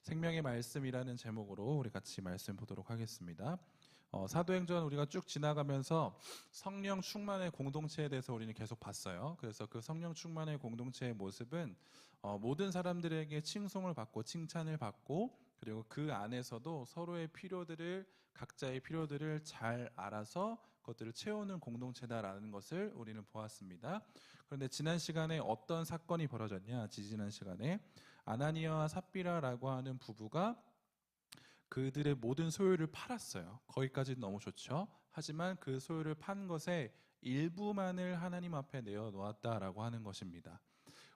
생명의 말씀이라는 제목으로 우리 같이 말씀 보도록 하겠습니다. 사도행전 우리가 쭉 지나가면서 성령 충만의 공동체에 대해서 우리는 계속 봤어요. 그래서 그 성령 충만의 공동체의 모습은 모든 사람들에게 칭송을 받고 칭찬을 받고, 그리고 그 안에서도 서로의 필요들을, 각자의 필요들을 잘 알아서 그것들을 채우는 공동체다라는 것을 우리는 보았습니다. 그런데 지난 시간에 어떤 사건이 벌어졌냐? 지지난 시간에 아나니아와 삽비라라고 하는 부부가 그들의 모든 소유를 팔았어요. 거기까지는 너무 좋죠. 하지만 그 소유를 판 것의 일부만을 하나님 앞에 내어놓았다라고 하는 것입니다.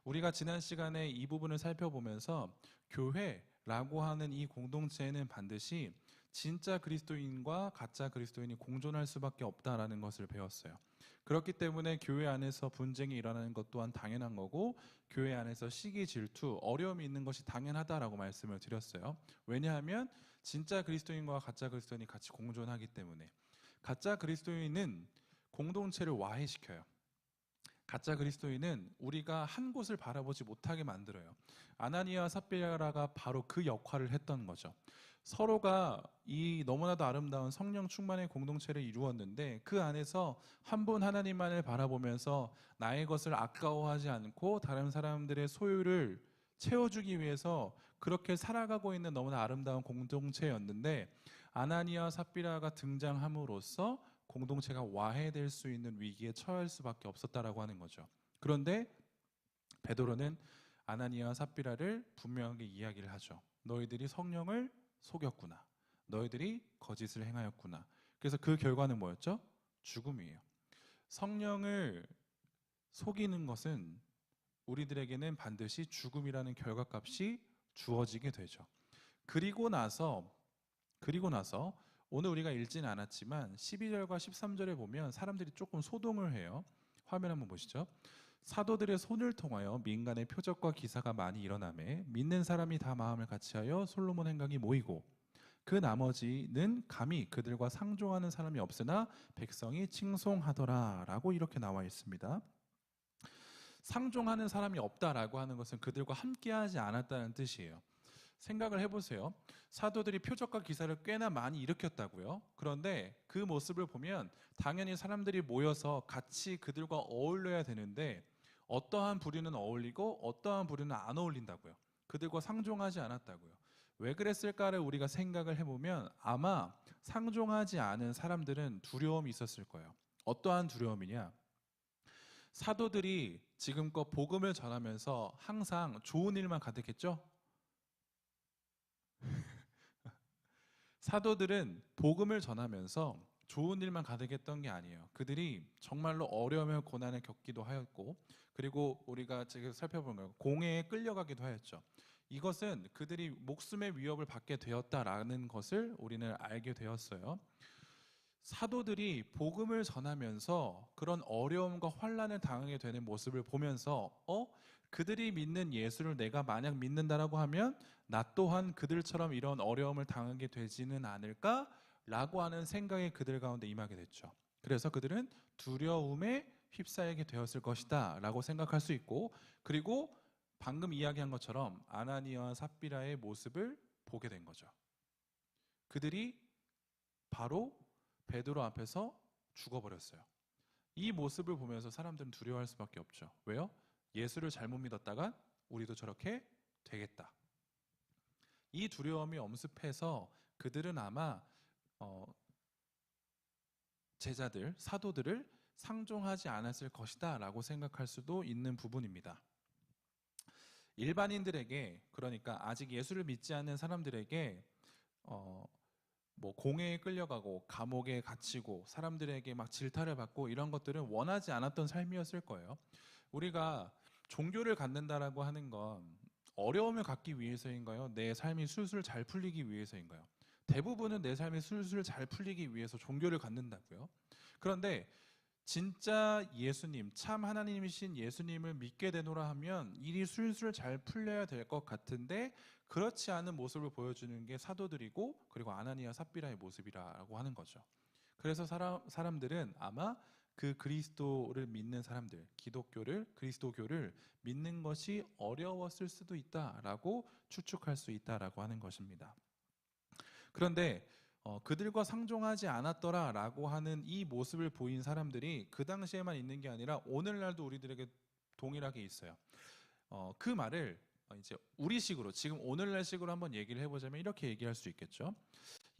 우리가 지난 시간에 이 부분을 살펴보면서 교회라고 하는 이 공동체에는 반드시 진짜 그리스도인과 가짜 그리스도인이 공존할 수밖에 없다라는 것을 배웠어요. 그렇기 때문에 교회 안에서 분쟁이 일어나는 것 또한 당연한 거고, 교회 안에서 시기, 질투, 어려움이 있는 것이 당연하다라고 말씀을 드렸어요. 왜냐하면 진짜 그리스도인과 가짜 그리스도인이 같이 공존하기 때문에. 가짜 그리스도인은 공동체를 와해시켜요. 가짜 그리스도인은 우리가 한 곳을 바라보지 못하게 만들어요. 아나니아와 삽비라가 바로 그 역할을 했던 거죠. 서로가 이 너무나도 아름다운 성령 충만의 공동체를 이루었는데, 그 안에서 한 분 하나님만을 바라보면서 나의 것을 아까워하지 않고 다른 사람들의 소유를 채워주기 위해서 그렇게 살아가고 있는 너무나 아름다운 공동체였는데, 아나니아와 삽비라가 등장함으로써 공동체가 와해될 수 있는 위기에 처할 수밖에 없었다라고 하는 거죠. 그런데 베드로는 아나니아와 삽비라를 분명하게 이야기를 하죠. 너희들이 성령을 속였구나. 너희들이 거짓을 행하였구나. 그래서 그 결과는 뭐였죠? 죽음이에요. 성령을 속이는 것은 우리들에게는 반드시 죽음이라는 결과값이 주어지게 되죠. 그리고 나서 오늘 우리가 읽지는 않았지만 12절과 13절에 보면 사람들이 조금 소동을 해요. 화면 한번 보시죠. 사도들의 손을 통하여 민간의 표적과 기사가 많이 일어나매 믿는 사람이 다 마음을 같이하여 솔로몬 행각이 모이고, 그 나머지는 감히 그들과 상종하는 사람이 없으나 백성이 칭송하더라 라고 이렇게 나와 있습니다. 상종하는 사람이 없다라고 하는 것은 그들과 함께하지 않았다는 뜻이에요. 생각을 해보세요. 사도들이 표적과 기사를 꽤나 많이 일으켰다고요. 그런데 그 모습을 보면 당연히 사람들이 모여서 같이 그들과 어울려야 되는데, 어떠한 부류는 어울리고 어떠한 부류는 안 어울린다고요. 그들과 상종하지 않았다고요. 왜 그랬을까를 우리가 생각을 해보면 아마 상종하지 않은 사람들은 두려움이 있었을 거예요. 어떠한 두려움이냐? 사도들이 지금껏 복음을 전하면서 항상 좋은 일만 가득했죠? 사도들은 복음을 전하면서 좋은 일만 가득했던 게 아니에요. 그들이 정말로 어려움과 고난을 겪기도 하였고, 그리고 우리가 지금 살펴보는 거예요. 공회에 끌려가기도 하였죠. 이것은 그들이 목숨의 위협을 받게 되었다라는 것을 우리는 알게 되었어요. 사도들이 복음을 전하면서 그런 어려움과 환난을 당하게 되는 모습을 보면서 그들이 믿는 예수를 내가 만약 믿는다라고 하면 나 또한 그들처럼 이런 어려움을 당하게 되지는 않을까라고 하는 생각이 그들 가운데 임하게 됐죠. 그래서 그들은 두려움에 휩싸이게 되었을 것이다 라고 생각할 수 있고, 그리고 방금 이야기한 것처럼 아나니아와 삽비라의 모습을 보게 된 거죠. 그들이 바로 베드로 앞에서 죽어버렸어요. 이 모습을 보면서 사람들은 두려워할 수밖에 없죠. 왜요? 예수를 잘못 믿었다가 우리도 저렇게 되겠다. 이 두려움이 엄습해서 그들은 아마 제자들, 사도들을 상종하지 않았을 것이다 라고 생각할 수도 있는 부분입니다. 일반인들에게, 그러니까 아직 예수를 믿지 않는 사람들에게 공회에 끌려가고 감옥에 갇히고 사람들에게 막 질타를 받고 이런 것들은 원하지 않았던 삶이었을 거예요. 우리가 종교를 갖는다라고 하는 건 어려움을 갖기 위해서인가요? 내 삶이 술술 잘 풀리기 위해서인가요? 대부분은 내 삶이 술술 잘 풀리기 위해서 종교를 갖는다고요. 그런데 진짜 예수님, 참 하나님이신 예수님을 믿게 되노라 하면 일이 술술 잘 풀려야 될 것 같은데, 그렇지 않은 모습을 보여주는 게 사도들이고, 그리고 아나니아 삽비라의 모습이라고 하는 거죠. 그래서 사람들은 아마 그 그리스도를 믿는 사람들, 기독교를, 그리스도교를 믿는 것이 어려웠을 수도 있다라고 추측할 수 있다라고 하는 것입니다. 그런데 그들과 상종하지 않았더라라고 하는 이 모습을 보인 사람들이 그 당시에만 있는 게 아니라 오늘날도 우리들에게 동일하게 있어요. 그 말을 이제 우리식으로, 지금 오늘날식으로 한번 얘기를 해보자면 이렇게 얘기할 수 있겠죠.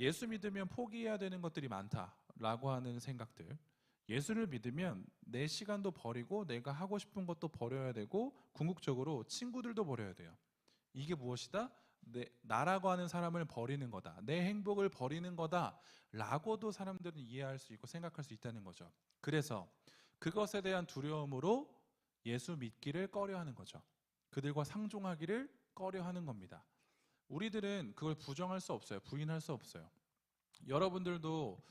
예수 믿으면 포기해야 되는 것들이 많다라고 하는 생각들. 예수를 믿으면 내 시간도 버리고 내가 하고 싶은 것도 버려야 되고 궁극적으로 친구들도 버려야 돼요. 이게 무엇이다? 나라고 하는 사람을 버리는 거다. 내 행복을 버리는 거다. 라고도 사람들은 이해할 수 있고 생각할 수 있다는 거죠. 그래서 그것에 대한 두려움으로 예수 믿기를 꺼려하는 거죠. 그들과 상종하기를 꺼려하는 겁니다. 우리들은 그걸 부정할 수 없어요. 부인할 수 없어요. 여러분들도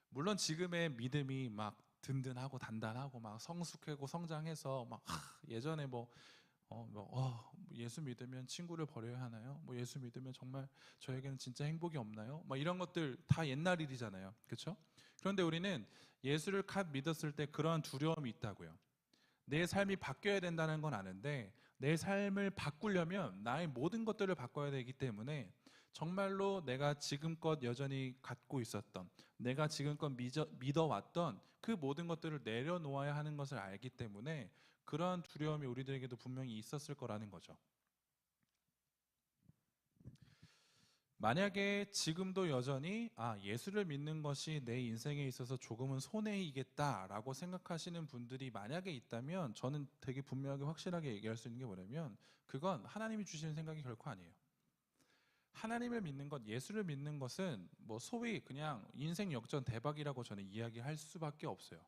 물론 지금의 믿음이 막 든든하고 단단하고 막 성숙하고 성장해서 막 예전에 예수 믿으면 친구를 버려야 하나요? 예수 믿으면 정말 저에게는 진짜 행복이 없나요? 이런 것들 다 옛날 일이잖아요. 그렇죠? 그런데 우리는 예수를 갓 믿었을 때 그러한 두려움이 있다고요. 내 삶이 바뀌어야 된다는 건 아는데 내 삶을 바꾸려면 나의 모든 것들을 바꿔야 되기 때문에 정말로 내가 지금껏 여전히 갖고 있었던, 내가 지금껏 믿어왔던 그 모든 것들을 내려놓아야 하는 것을 알기 때문에 그러한 두려움이 우리들에게도 분명히 있었을 거라는 거죠. 만약에 지금도 여전히 예수를 믿는 것이 내 인생에 있어서 조금은 손해이겠다라고 생각하시는 분들이 만약에 있다면 저는 되게 분명하게 확실하게 얘기할 수 있는 게 뭐냐면 그건 하나님이 주시는 생각이 결코 아니에요. 하나님을 믿는 것, 예수를 믿는 것은 소위 그냥 인생 역전 대박이라고 저는 이야기할 수밖에 없어요.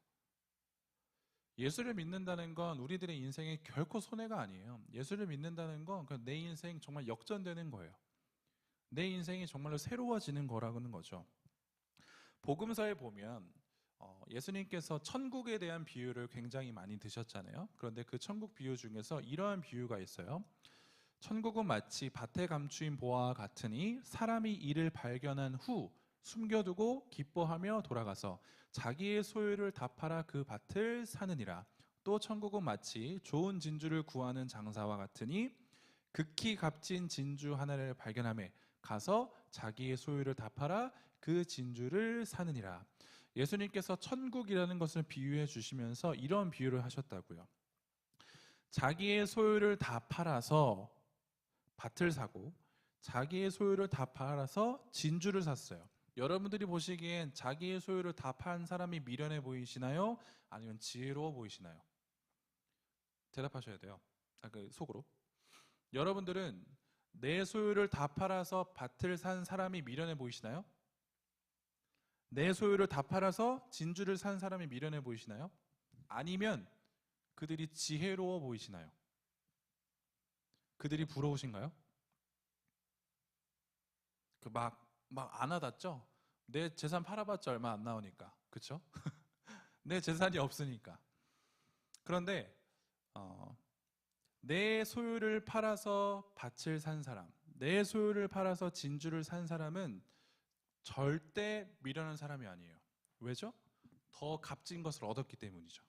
예수를 믿는다는 건 우리들의 인생에 결코 손해가 아니에요. 예수를 믿는다는 건 내 인생 정말 역전되는 거예요. 내 인생이 정말로 새로워지는 거라는 거죠. 복음서에 보면 예수님께서 천국에 대한 비유를 굉장히 많이 드셨잖아요. 그런데 그 천국 비유 중에서 이러한 비유가 있어요. 천국은 마치 밭에 감추인 보화와 같으니 사람이 이를 발견한 후 숨겨두고 기뻐하며 돌아가서 자기의 소유를 다 팔아 그 밭을 사느니라. 또 천국은 마치 좋은 진주를 구하는 장사와 같으니 극히 값진 진주 하나를 발견하며 가서 자기의 소유를 다 팔아 그 진주를 사느니라. 예수님께서 천국이라는 것을 비유해 주시면서 이런 비유를 하셨다고요. 자기의 소유를 다 팔아서 밭을 사고 자기의 소유를 다 팔아서 진주를 샀어요. 여러분들이 보시기엔 자기의 소유를 다 판 사람이 미련해 보이시나요? 아니면 지혜로워 보이시나요? 대답하셔야 돼요. 속으로. 여러분들은 내 소유를 다 팔아서 밭을 산 사람이 미련해 보이시나요? 내 소유를 다 팔아서 진주를 산 사람이 미련해 보이시나요? 아니면 그들이 지혜로워 보이시나요? 그들이 부러우신가요? 막 안 와닿죠? 내 재산 팔아봤자 얼마 안 나오니까. 그쵸? 내 재산이 없으니까. 그런데 내 소유를 팔아서 밭을 산 사람, 내 소유를 팔아서 진주를 산 사람은 절대 미련한 사람이 아니에요. 왜죠? 더 값진 것을 얻었기 때문이죠.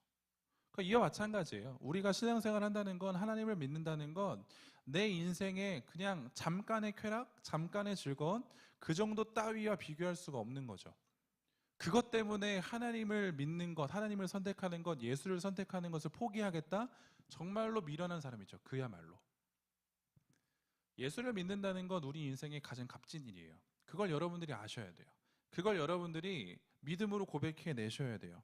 그러니까 이와 마찬가지예요. 우리가 신앙생활 한다는 건, 하나님을 믿는다는 건 내 인생에 그냥 잠깐의 쾌락, 잠깐의 즐거움, 그 정도 따위와 비교할 수가 없는 거죠. 그것 때문에 하나님을 믿는 것, 하나님을 선택하는 것, 예수를 선택하는 것을 포기하겠다? 정말로 미련한 사람이죠. 그야말로. 예수를 믿는다는 건 우리 인생의 가장 값진 일이에요. 그걸 여러분들이 아셔야 돼요. 그걸 여러분들이 믿음으로 고백해 내셔야 돼요.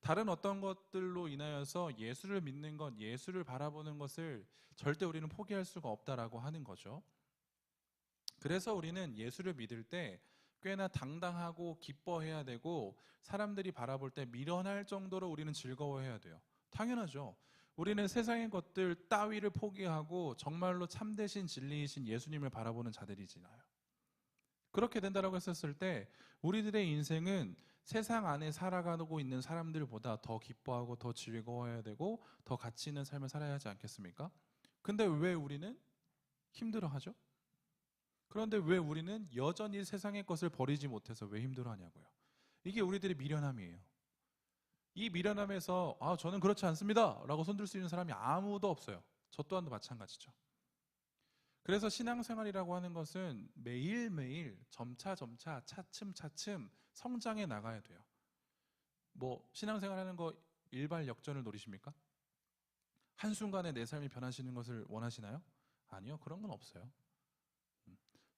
다른 어떤 것들로 인하여서 예수를 믿는 것, 예수를 바라보는 것을 절대 우리는 포기할 수가 없다라고 하는 거죠. 그래서 우리는 예수를 믿을 때 꽤나 당당하고 기뻐해야 되고 사람들이 바라볼 때 미련할 정도로 우리는 즐거워해야 돼요. 당연하죠. 우리는 세상의 것들 따위를 포기하고 정말로 참되신 진리이신 예수님을 바라보는 자들이잖아요. 그렇게 된다라고 했었을 때 우리들의 인생은 세상 안에 살아가고 있는 사람들보다 더 기뻐하고 더 즐거워해야 되고 더 가치 있는 삶을 살아야 하지 않겠습니까? 근데 왜 우리는 힘들어하죠? 그런데 왜 우리는 여전히 세상의 것을 버리지 못해서 왜 힘들어하냐고요? 이게 우리들의 미련함이에요. 이 미련함에서 저는 그렇지 않습니다 라고 손들 수 있는 사람이 아무도 없어요. 저 또한도 마찬가지죠. 그래서 신앙생활이라고 하는 것은 매일매일 점차 차츰차츰 성장해 나가야 돼요. 뭐 신앙생활 하는 거 일발역전을 노리십니까? 한순간에 내 삶이 변하시는 것을 원하시나요? 아니요, 그런 건 없어요.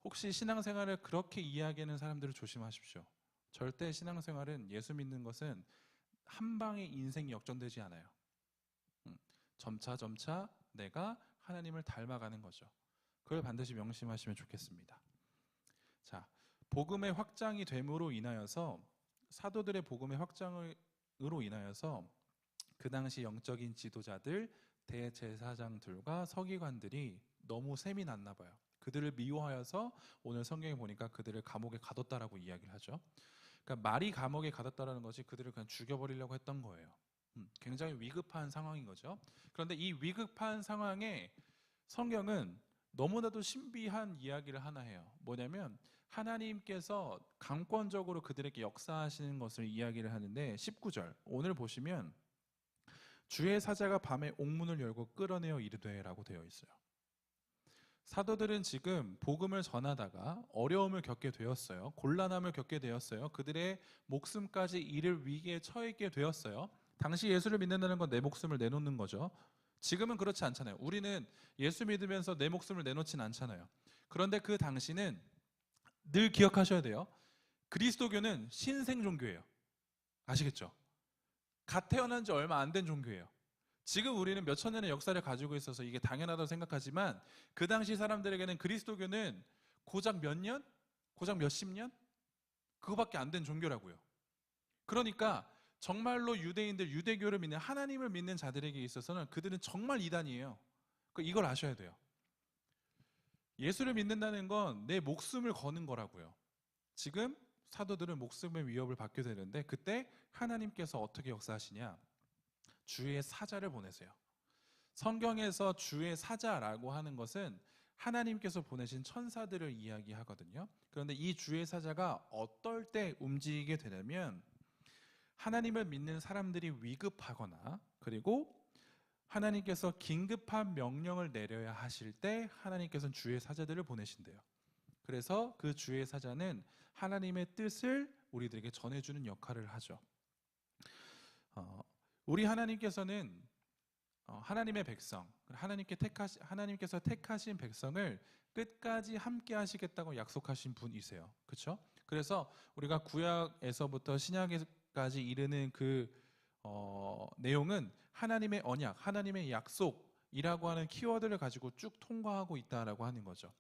혹시 신앙생활을 그렇게 이야기하는 사람들을 조심하십시오. 절대 신앙생활은, 예수 믿는 것은 한 방에 인생이 역전되지 않아요. 점차 내가 하나님을 닮아가는 거죠. 그걸 반드시 명심하시면 좋겠습니다. 자, 복음의 확장이 됨으로 인하여서, 사도들의 복음의 확장으로 인하여서 그 당시 영적인 지도자들, 대제사장들과 서기관들이 너무 셈이 났나 봐요. 그들을 미워하여서 오늘 성경에 보니까 그들을 감옥에 가뒀다라고 이야기를 하죠. 그러니까 말이 감옥에 가뒀다라는 것이 그들을 그냥 죽여버리려고 했던 거예요. 굉장히 위급한 상황인 거죠. 그런데 이 위급한 상황에 성경은 너무나도 신비한 이야기를 하나 해요. 뭐냐면 하나님께서 강권적으로 그들에게 역사하시는 것을 이야기를 하는데, 19절 오늘 보시면 주의 사자가 밤에 옥문을 열고 끌어내어 이르되 라고 되어 있어요. 사도들은 지금 복음을 전하다가 어려움을 겪게 되었어요. 곤란함을 겪게 되었어요. 그들의 목숨까지 잃을 위기에 처했게 되었어요. 당시 예수를 믿는다는 건 내 목숨을 내놓는 거죠. 지금은 그렇지 않잖아요. 우리는 예수 믿으면서 내 목숨을 내놓진 않잖아요. 그런데 그 당시는 늘 기억하셔야 돼요. 그리스도교는 신생 종교예요. 아시겠죠? 갓 태어난 지 얼마 안 된 종교예요. 지금 우리는 몇 천 년의 역사를 가지고 있어서 이게 당연하다고 생각하지만, 그 당시 사람들에게는 그리스도교는 고작 몇 년? 고작 몇십 년? 그거밖에 안 된 종교라고요. 그러니까 정말로 유대인들, 유대교를 믿는, 하나님을 믿는 자들에게 있어서는 그들은 정말 이단이에요. 이걸 아셔야 돼요. 예수를 믿는다는 건 내 목숨을 거는 거라고요. 지금 사도들은 목숨의 위협을 받게 되는데, 그때 하나님께서 어떻게 역사하시냐? 주의 사자를 보내세요. 성경에서 주의 사자라고 하는 것은 하나님께서 보내신 천사들을 이야기하거든요. 그런데 이 주의 사자가 어떨 때 움직이게 되냐면, 하나님을 믿는 사람들이 위급하거나, 그리고 하나님께서 긴급한 명령을 내려야 하실 때 하나님께서는 주의 사자들을 보내신대요. 그래서 그 주의 사자는 하나님의 뜻을 우리들에게 전해주는 역할을 하죠. 우리 하나님께서는 하나님의 백성, 하나님께서 택하신 백성을 끝까지 함께 하시겠다고 약속하신 분이세요. 그렇죠? 그래서 우리가 구약에서부터 신약까지 이르는 그 내용은 하나님의 언약, 하나님의 약속이라고 하는 키워드를 가지고 쭉 통과하고 있다라고 하는 거죠.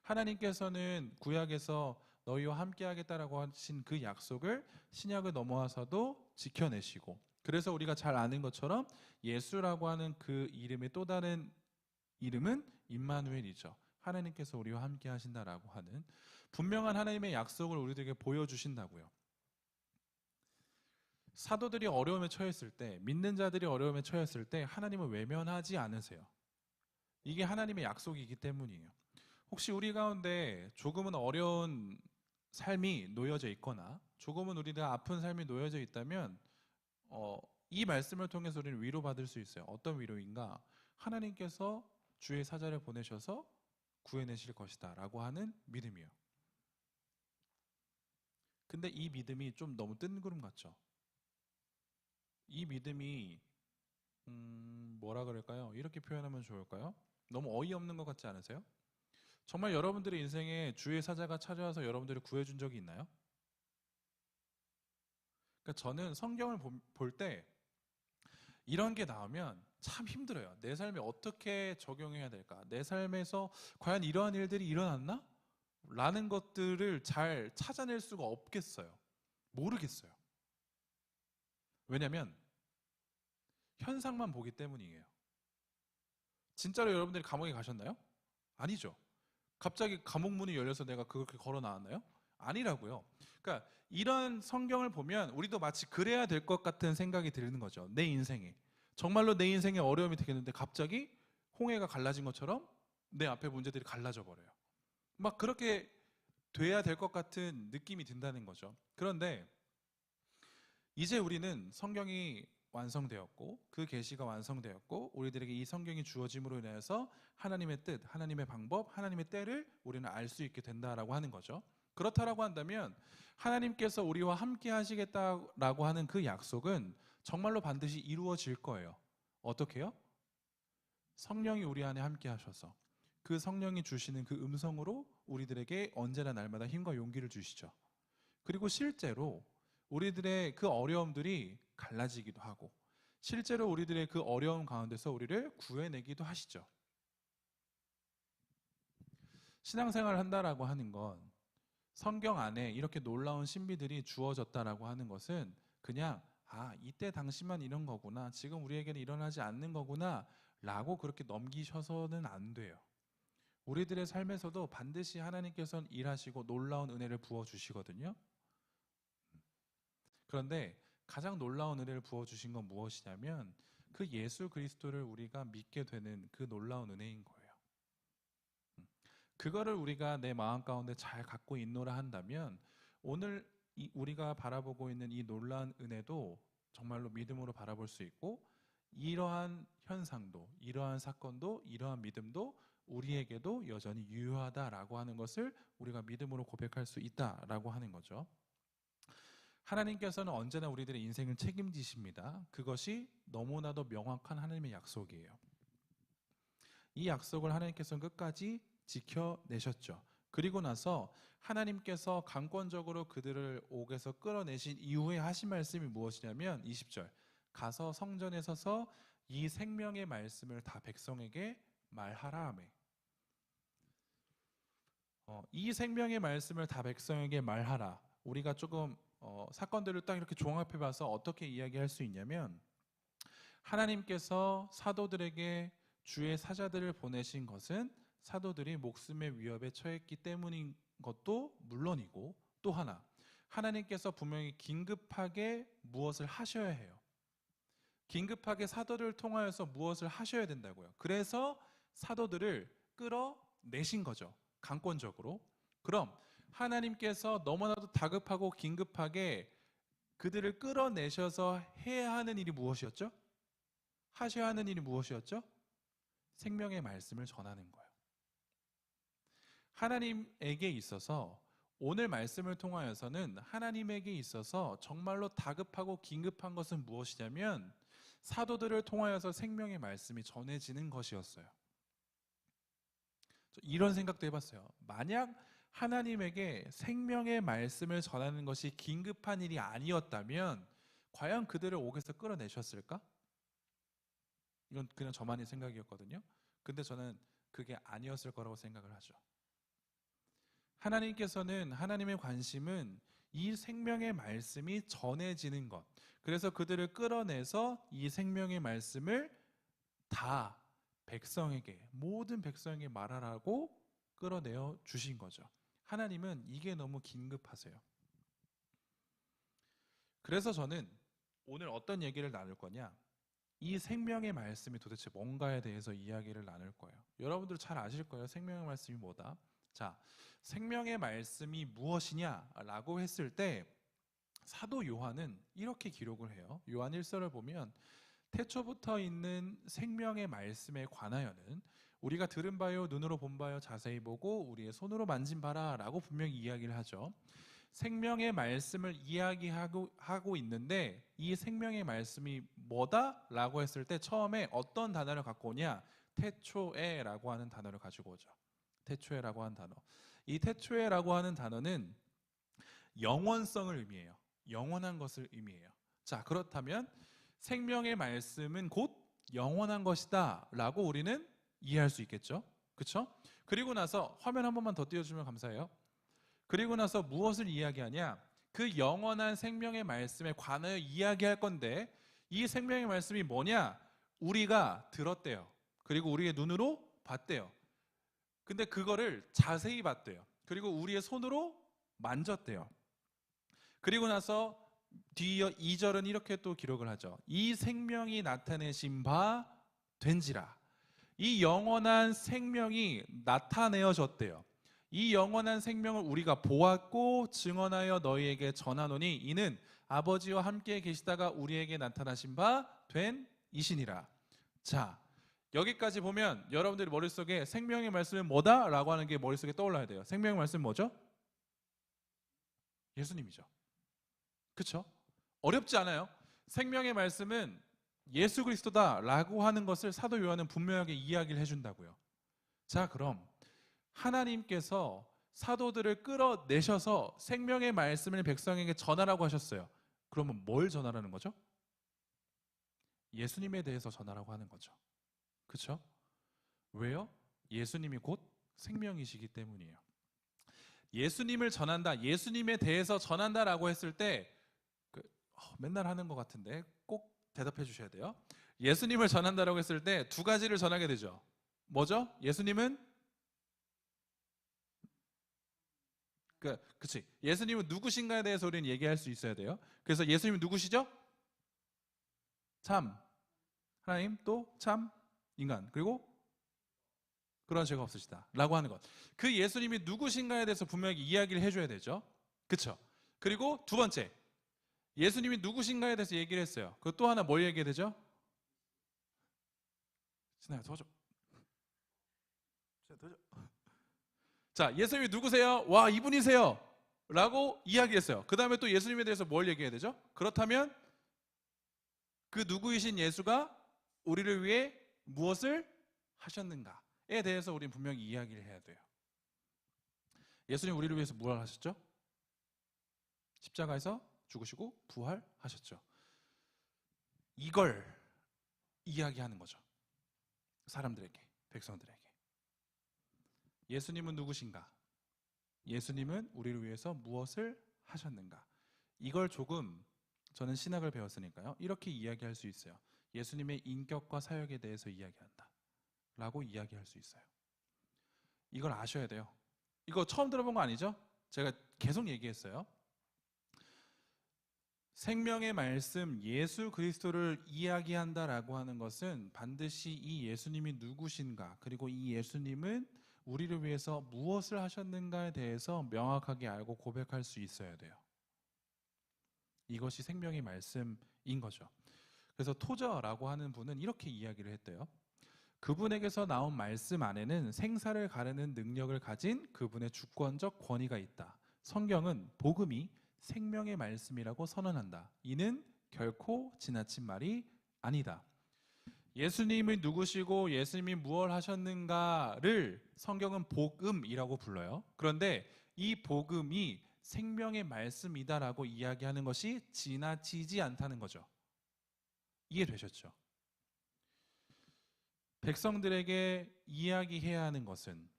하나님께서는 구약에서 너희와 함께 하겠다라고 하신 그 약속을 신약을 넘어와서도 지켜내시고, 그래서 우리가 잘 아는 것처럼 예수라고 하는 그 이름의 또 다른 이름은 임마누엘이죠. 하나님께서 우리와 함께 하신다라고 하는 분명한 하나님의 약속을 우리들에게 보여주신다고요. 사도들이 어려움에 처했을 때, 믿는 자들이 어려움에 처했을 때 하나님을 외면하지 않으세요. 이게 하나님의 약속이기 때문이에요. 혹시 우리 가운데 조금은 어려운 삶이 놓여져 있거나 조금은 우리가 아픈 삶이 놓여져 있다면, 이 말씀을 통해서 우리는 위로받을 수 있어요. 어떤 위로인가? 하나님께서 주의 사자를 보내셔서 구해내실 것이다 라고 하는 믿음이에요. 근데 이 믿음이 좀 너무 뜬구름 같죠? 이 믿음이 뭐라 그럴까요? 이렇게 표현하면 좋을까요? 너무 어이없는 것 같지 않으세요? 정말 여러분들의 인생에 주의 사자가 찾아와서 여러분들을 구해준 적이 있나요? 그러니까 저는 성경을 볼 때 이런 게 나오면 참 힘들어요. 내 삶에 어떻게 적용해야 될까? 내 삶에서 과연 이러한 일들이 일어났나? 라는 것들을 잘 찾아낼 수가 없겠어요. 모르겠어요. 왜냐면 현상만 보기 때문이에요. 진짜로 여러분들이 감옥에 가셨나요? 아니죠. 갑자기 감옥 문이 열려서 내가 그렇게 걸어 나왔나요? 아니라고요. 그러니까 이런 성경을 보면 우리도 마치 그래야 될 것 같은 생각이 드는 거죠. 내 인생에. 정말로 내 인생에 어려움이 되겠는데 갑자기 홍해가 갈라진 것처럼 내 앞에 문제들이 갈라져 버려요. 막 그렇게 돼야 될 것 같은 느낌이 든다는 거죠. 그런데 이제 우리는 성경이 완성되었고 그 계시가 완성되었고 우리들에게 이 성경이 주어짐으로 인해서 하나님의 뜻, 하나님의 방법, 하나님의 때를 우리는 알 수 있게 된다라고 하는 거죠. 그렇다라고 한다면 하나님께서 우리와 함께 하시겠다라고 하는 그 약속은 정말로 반드시 이루어질 거예요. 어떻게요? 성령이 우리 안에 함께 하셔서 그 성령이 주시는 그 음성으로 우리들에게 언제나 날마다 힘과 용기를 주시죠. 그리고 실제로 우리들의 그 어려움들이 갈라지기도 하고 실제로 우리들의 그 어려움 가운데서 우리를 구해내기도 하시죠. 신앙생활을 한다라고 하는 건 성경 안에 이렇게 놀라운 신비들이 주어졌다라고 하는 것은 그냥 이때 당시만 이런 거구나, 지금 우리에게는 일어나지 않는 거구나 라고 그렇게 넘기셔서는 안 돼요. 우리들의 삶에서도 반드시 하나님께서는 일하시고 놀라운 은혜를 부어주시거든요. 그런데 가장 놀라운 은혜를 부어주신 건 무엇이냐면 그 예수 그리스도를 우리가 믿게 되는 그 놀라운 은혜인 거예요. 그거를 우리가 내 마음 가운데 잘 갖고 있노라 한다면 오늘 우리가 바라보고 있는 이 놀라운 은혜도 정말로 믿음으로 바라볼 수 있고 이러한 현상도, 이러한 사건도, 이러한 믿음도 우리에게도 여전히 유효하다라고 하는 것을 우리가 믿음으로 고백할 수 있다라고 하는 거죠. 하나님께서는 언제나 우리들의 인생을 책임지십니다. 그것이 너무나도 명확한 하나님의 약속이에요. 이 약속을 하나님께서는 끝까지 지켜내셨죠. 그리고 나서 하나님께서 강권적으로 그들을 옥에서 끌어내신 이후에 하신 말씀이 무엇이냐면 20절 가서 성전에 서서 이 생명의 말씀을 다 백성에게 말하라 하매. 이 생명의 말씀을 다 백성에게 말하라. 우리가 조금 사건들을 딱 이렇게 종합해 봐서 어떻게 이야기할 수 있냐면 하나님께서 사도들에게 주의 사자들을 보내신 것은 사도들이 목숨의 위협에 처했기 때문인 것도 물론이고 또 하나 하나님께서 분명히 긴급하게 무엇을 하셔야 해요. 긴급하게 사도를 통하여서 무엇을 하셔야 된다고요. 그래서 사도들을 끌어내신 거죠. 강권적으로. 그럼 하나님께서 너무나도 다급하고 긴급하게 그들을 끌어내셔서 해야 하는 일이 무엇이었죠? 하셔야 하는 일이 무엇이었죠? 생명의 말씀을 전하는 거예요. 하나님에게 있어서 오늘 말씀을 통하여서는 하나님에게 있어서 정말로 다급하고 긴급한 것은 무엇이냐면 사도들을 통하여서 생명의 말씀이 전해지는 것이었어요. 이런 생각도 해봤어요. 만약 하나님에게 생명의 말씀을 전하는 것이 긴급한 일이 아니었다면 과연 그들을 옥에서 끌어내셨을까? 이건 그냥 저만의 생각이었거든요. 근데 저는 그게 아니었을 거라고 생각을 하죠. 하나님께서는 하나님의 관심은 이 생명의 말씀이 전해지는 것. 그래서 그들을 끌어내서 이 생명의 말씀을 다 백성에게, 모든 백성에게 말하라고 끌어내어 주신 거죠. 하나님은 이게 너무 긴급하세요. 그래서 저는 오늘 어떤 얘기를 나눌 거냐? 이 생명의 말씀이 도대체 뭔가에 대해서 이야기를 나눌 거예요. 여러분들 잘 아실 거예요. 생명의 말씀이 뭐다? 자, 생명의 말씀이 무엇이냐라고 했을 때 사도 요한은 이렇게 기록을 해요. 요한 1서를 보면 태초부터 있는 생명의 말씀에 관하여는 우리가 들은 바요 눈으로 본 바요 자세히 보고 우리의 손으로 만진 바라 라고 분명히 이야기를 하죠. 생명의 말씀을 이야기하고 있는데 이 생명의 말씀이 뭐다? 라고 했을 때 처음에 어떤 단어를 갖고 오냐? 태초에라고 하는 단어를 가지고 오죠. 태초에라고 하는 단어. 이 태초에라고 하는 단어는 영원성을 의미해요. 영원한 것을 의미해요. 자, 그렇다면 생명의 말씀은 곧 영원한 것이다 라고 우리는 이해할 수 있겠죠. 그렇죠? 그리고 나서 화면 한 번만 더 띄워주면 감사해요. 그리고 나서 무엇을 이야기하냐? 그 영원한 생명의 말씀에 관하여 이야기할 건데 이 생명의 말씀이 뭐냐? 우리가 들었대요. 그리고 우리의 눈으로 봤대요. 근데 그거를 자세히 봤대요. 그리고 우리의 손으로 만졌대요. 그리고 나서 뒤이어 2절은 이렇게 또 기록을 하죠. 이 생명이 나타내신 바 된지라. 이 영원한 생명이 나타내어졌대요. 이 영원한 생명을 우리가 보았고 증언하여 너희에게 전하노니 이는 아버지와 함께 계시다가 우리에게 나타나신 바 된 이시니라. 자, 여기까지 보면 여러분들이 머릿속에 생명의 말씀은 뭐다? 라고 하는 게 머릿속에 떠올라야 돼요. 생명의 말씀은 뭐죠? 예수님이죠. 그렇죠? 어렵지 않아요. 생명의 말씀은 예수 그리스도다 라고 하는 것을 사도 요한은 분명하게 이야기를 해준다고요. 자, 그럼 하나님께서 사도들을 끌어내셔서 생명의 말씀을 백성에게 전하라고 하셨어요. 그러면 뭘 전하라는 거죠? 예수님에 대해서 전하라고 하는 거죠. 그렇죠? 왜요? 예수님이 곧 생명이시기 때문이에요. 예수님을 전한다, 예수님에 대해서 전한다라고 했을 때 맨날 하는 것 같은데 꼭 대답해 주셔야 돼요. 예수님을 전한다라고 했을 때 두 가지를 전하게 되죠. 뭐죠? 예수님은 그치. 예수님은 누구신가에 대해서 우리는 얘기할 수 있어야 돼요. 그래서 예수님은 누구시죠? 참 하나님, 또 참 인간, 그리고 그런 죄가 없으시다 라고 하는 것. 그 예수님이 누구신가에 대해서 분명히 이야기를 해줘야 되죠. 그쵸? 그리고 두 번째, 예수님이 누구신가에 대해서 얘기를 했어요. 그 또 하나 뭘 얘기해야 되죠? 신나요, 도와줘. 자, 예수님이 누구세요? 와, 이분이세요 라고 이야기했어요. 그 다음에 또 예수님에 대해서 뭘 얘기해야 되죠? 그렇다면 그 누구이신 예수가 우리를 위해 무엇을 하셨는가에 대해서 우리는 분명히 이야기를 해야 돼요. 예수님 우리를 위해서 무엇을 하셨죠? 십자가에서 죽으시고 부활하셨죠. 이걸 이야기하는 거죠. 사람들에게, 백성들에게. 예수님은 누구신가? 예수님은 우리를 위해서 무엇을 하셨는가? 이걸 조금 저는 신학을 배웠으니까요. 이렇게 이야기할 수 있어요. 예수님의 인격과 사역에 대해서 이야기한다 라고 이야기할 수 있어요. 이걸 아셔야 돼요. 이거 처음 들어본 거 아니죠? 제가 계속 얘기했어요. 생명의 말씀 예수 그리스도를 이야기한다라고 하는 것은 반드시 이 예수님이 누구신가, 그리고 이 예수님은 우리를 위해서 무엇을 하셨는가에 대해서 명확하게 알고 고백할 수 있어야 돼요. 이것이 생명의 말씀인 거죠. 그래서 토저라고 하는 분은 이렇게 이야기를 했대요. 그분에게서 나온 말씀 안에는 생사를 가르는 능력을 가진 그분의 주권적 권위가 있다. 성경은 복음이 생명의 말씀이라고 선언한다. 이는 결코 지나친 말이 아니다. 예수님이 누구시고 예수님이 무엇을 하셨는가를 성경은 복음이라고 불러요. 그런데 이 복음이 생명의 말씀이다라고 이야기하는 것이 지나치지 않다는 거죠. 이해되셨죠? 백성들에게 이야기해야 하는 것은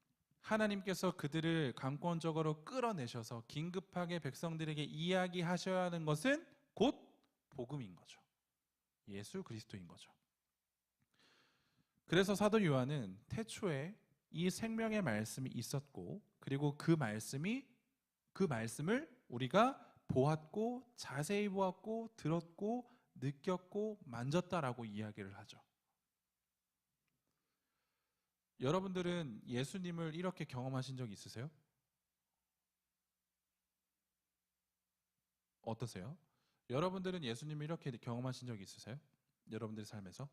하나님께서 그들을 강권적으로 끌어내셔서 긴급하게 백성들에게 이야기하셔야 하는 것은 곧 복음인 거죠. 예수 그리스도인 거죠. 그래서 사도 요한은 태초에 이 생명의 말씀이 있었고, 그리고 그 말씀을 우리가 보았고 자세히 보았고 들었고 느꼈고 만졌다라고 이야기를 하죠. 여러분들은 예수님을 이렇게 경험하신 적 있으세요? 어떠세요? 여러분들은 예수님을 이렇게 경험하신 적 있으세요? 여러분들의 삶에서?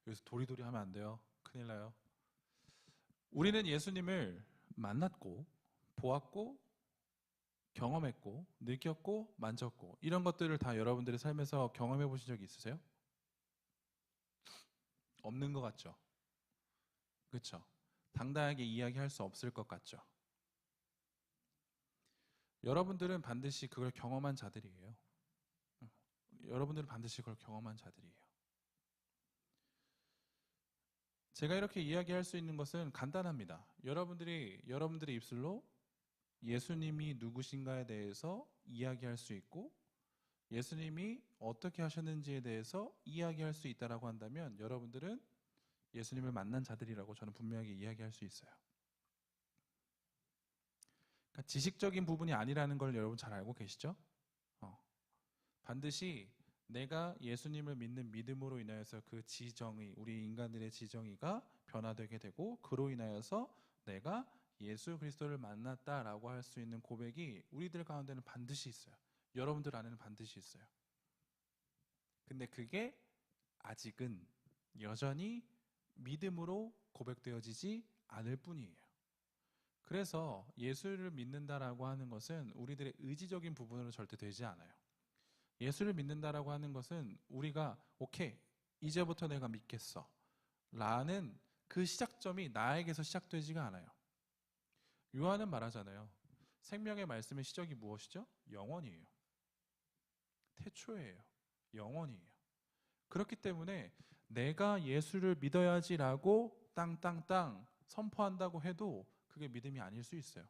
여기서 도리도리 하면 안 돼요. 큰일 나요. 우리는 예수님을 만났고 보았고 경험했고 느꼈고 만졌고 이런 것들을 다 여러분들의 삶에서 경험해 보신 적이 있으세요? 없는 것 같죠? 그렇죠? 당당하게 이야기할 수 없을 것 같죠? 여러분들은 반드시 그걸 경험한 자들이에요. 여러분들은 반드시 그걸 경험한 자들이에요. 제가 이렇게 이야기할 수 있는 것은 간단합니다. 여러분들의 입술로 예수님이 누구신가에 대해서 이야기할 수 있고 예수님이 어떻게 하셨는지에 대해서 이야기할 수 있다라고 한다면 여러분들은 예수님을 만난 자들이라고 저는 분명하게 이야기할 수 있어요. 그러니까 지식적인 부분이 아니라는 걸 여러분 잘 알고 계시죠? 반드시 내가 예수님을 믿는 믿음으로 인하여서 그 지정의, 우리 인간들의 지정의가 변화되게 되고 그로 인하여서 내가 예수 그리스도를 만났다라고 할 수 있는 고백이 우리들 가운데는 반드시 있어요. 여러분들 안에는 반드시 있어요. 근데 그게 아직은 여전히 믿음으로 고백되어지지 않을 뿐이에요. 그래서 예수를 믿는다라고 하는 것은 우리들의 의지적인 부분으로 절대 되지 않아요. 예수를 믿는다라고 하는 것은 우리가 오케이, 이제부터 내가 믿겠어 라는 그 시작점이 나에게서 시작되지가 않아요. 요한은 말하잖아요. 생명의 말씀의 시작이 무엇이죠? 영원이에요. 태초예요. 영원이에요. 그렇기 때문에 내가 예수를 믿어야지라고 땅땅땅 선포한다고 해도 그게 믿음이 아닐 수 있어요.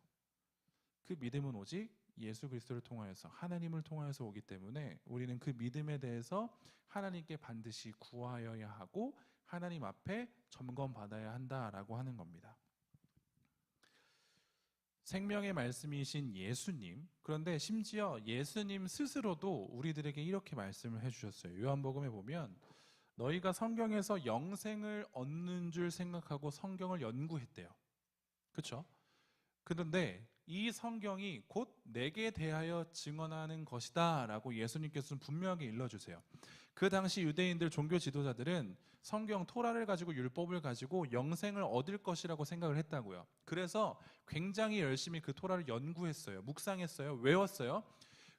그 믿음은 오직 예수 그리스도를 통하여서 하나님을 통하여서 오기 때문에 우리는 그 믿음에 대해서 하나님께 반드시 구하여야 하고 하나님 앞에 점검받아야 한다라고 하는 겁니다. 생명의 말씀이신 예수님, 그런데 심지어 예수님 스스로도 우리들에게 이렇게 말씀을 해주셨어요. 요한복음에 보면 너희가 성경에서 영생을 얻는 줄 생각하고 성경을 연구했대요. 그렇죠? 그런데 이 성경이 곧 내게 대하여 증언하는 것이다 라고 예수님께서는 분명하게 일러주세요. 그 당시 유대인들 종교 지도자들은 성경 토라를 가지고 율법을 가지고 영생을 얻을 것이라고 생각을 했다고요. 그래서 굉장히 열심히 그 토라를 연구했어요. 묵상했어요. 외웠어요.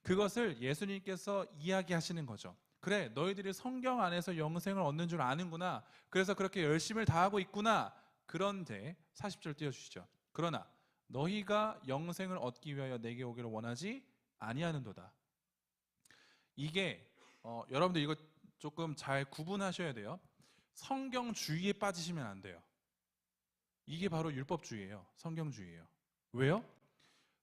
그것을 예수님께서 이야기하시는 거죠. 그래, 너희들이 성경 안에서 영생을 얻는 줄 아는구나. 그래서 그렇게 열심을 다하고 있구나. 그런데 40절 띄워주시죠. 그러나 너희가 영생을 얻기 위하여 내게 오기를 원하지 아니하는도다. 이게 여러분들 이거 조금 잘 구분하셔야 돼요. 성경주의에 빠지시면 안 돼요. 이게 바로 율법주의예요. 성경주의예요. 왜요?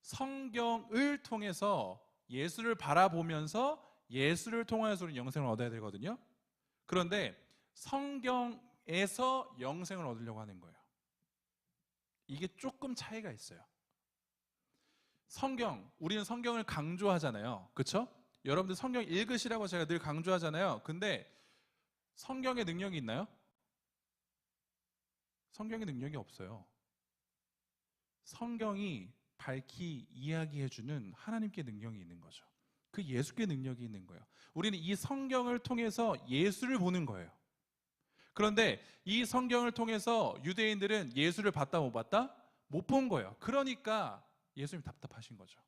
성경을 통해서 예수를 바라보면서 예수를 통하여서 우리는 영생을 얻어야 되거든요. 그런데 성경에서 영생을 얻으려고 하는 거예요. 이게 조금 차이가 있어요. 우리는 성경을 강조하잖아요. 그렇죠? 여러분들 성경 읽으시라고 제가 늘 강조하잖아요. 근데 성경의 능력이 있나요? 성경의 능력이 없어요. 성경이 밝히 이야기해주는 하나님께 능력이 있는 거죠. 그 예수께 능력이 있는 거예요. 우리는 이 성경을 통해서 예수를 보는 거예요. 그런데 이 성경을 통해서 유대인들은 예수를 봤다 못 봤다? 못 본 거예요. 그러니까 예수님이 답답하신 거죠.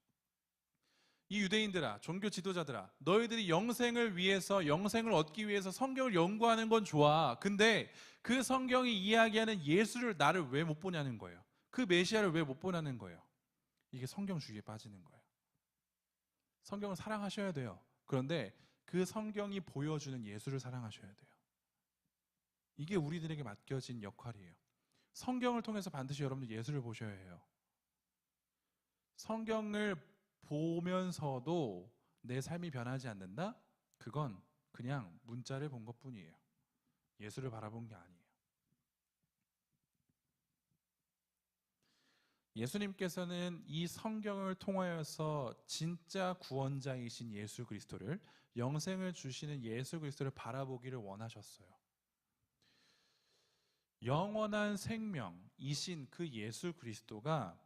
이 유대인들아, 종교 지도자들아, 너희들이 영생을 위해서, 영생을 얻기 위해서 성경을 연구하는 건 좋아. 근데 그 성경이 이야기하는 예수를 나를 왜 못 보냐는 거예요. 그 메시아를 왜 못 보냐는 거예요. 이게 성경주의에 빠지는 거예요. 성경을 사랑하셔야 돼요. 그런데 그 성경이 보여주는 예수를 사랑하셔야 돼요. 이게 우리들에게 맡겨진 역할이에요. 성경을 통해서 반드시 여러분들 예수를 보셔야 해요. 성경을 보면서도 내 삶이 변하지 않는다? 그건 그냥 문자를 본 것뿐이에요. 예수를 바라본 게 아니에요. 예수님께서는 이 성경을 통하여서 진짜 구원자이신 예수 그리스도를, 영생을 주시는 예수 그리스도를 바라보기를 원하셨어요. 영원한 생명이신 그 예수 그리스도가,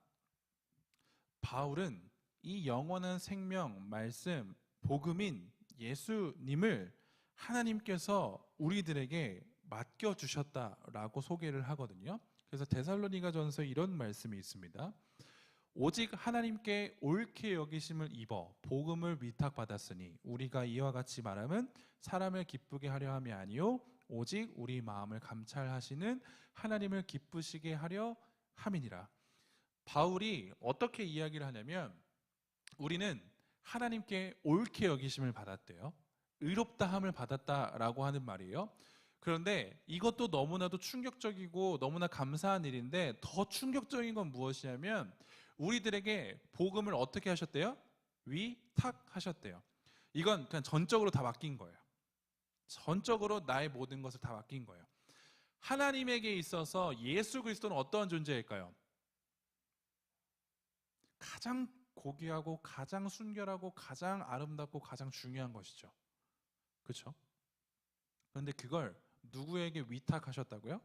바울은 이 영원한 생명 말씀 복음인 예수님을 하나님께서 우리들에게 맡겨주셨다라고 소개를 하거든요. 그래서 데살로니가전서에 이런 말씀이 있습니다. 오직 하나님께 옳게 여기심을 입어 복음을 위탁받았으니 우리가 이와 같이 말함은 사람을 기쁘게 하려 함이 아니요 오직 우리 마음을 감찰하시는 하나님을 기쁘시게 하려 함이니라. 바울이 어떻게 이야기를 하냐면 우리는 하나님께 옳게 여기심을 받았대요. 의롭다함을 받았다라고 하는 말이에요. 그런데 이것도 너무나도 충격적이고 너무나 감사한 일인데 더 충격적인 건 무엇이냐면 우리들에게 복음을 어떻게 하셨대요? 위탁하셨대요. 이건 그냥 전적으로 다 맡긴 거예요. 전적으로 나의 모든 것을 다 맡긴 거예요. 하나님에게 있어서 예수 그리스도는 어떠한 존재일까요? 가장 고귀하고 가장 순결하고 가장 아름답고 가장 중요한 것이죠. 그렇죠? 그런데 그걸 누구에게 위탁하셨다고요?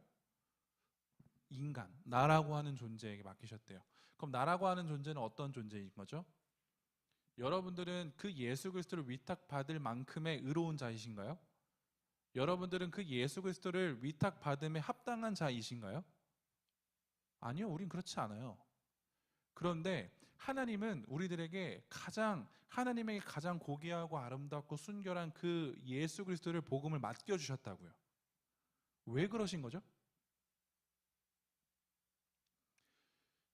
인간, 나라고 하는 존재에게 맡기셨대요. 그럼 나라고 하는 존재는 어떤 존재인 거죠? 여러분들은 그 예수 그리스도를 위탁받을 만큼의 의로운 자이신가요? 여러분들은 그 예수 그리스도를 위탁받음에 합당한 자이신가요? 아니요, 우린 그렇지 않아요. 그런데 하나님은 우리들에게 하나님에게 가장 고귀하고 아름답고 순결한 그 예수 그리스도를 복음을 맡겨주셨다고요. 왜 그러신 거죠?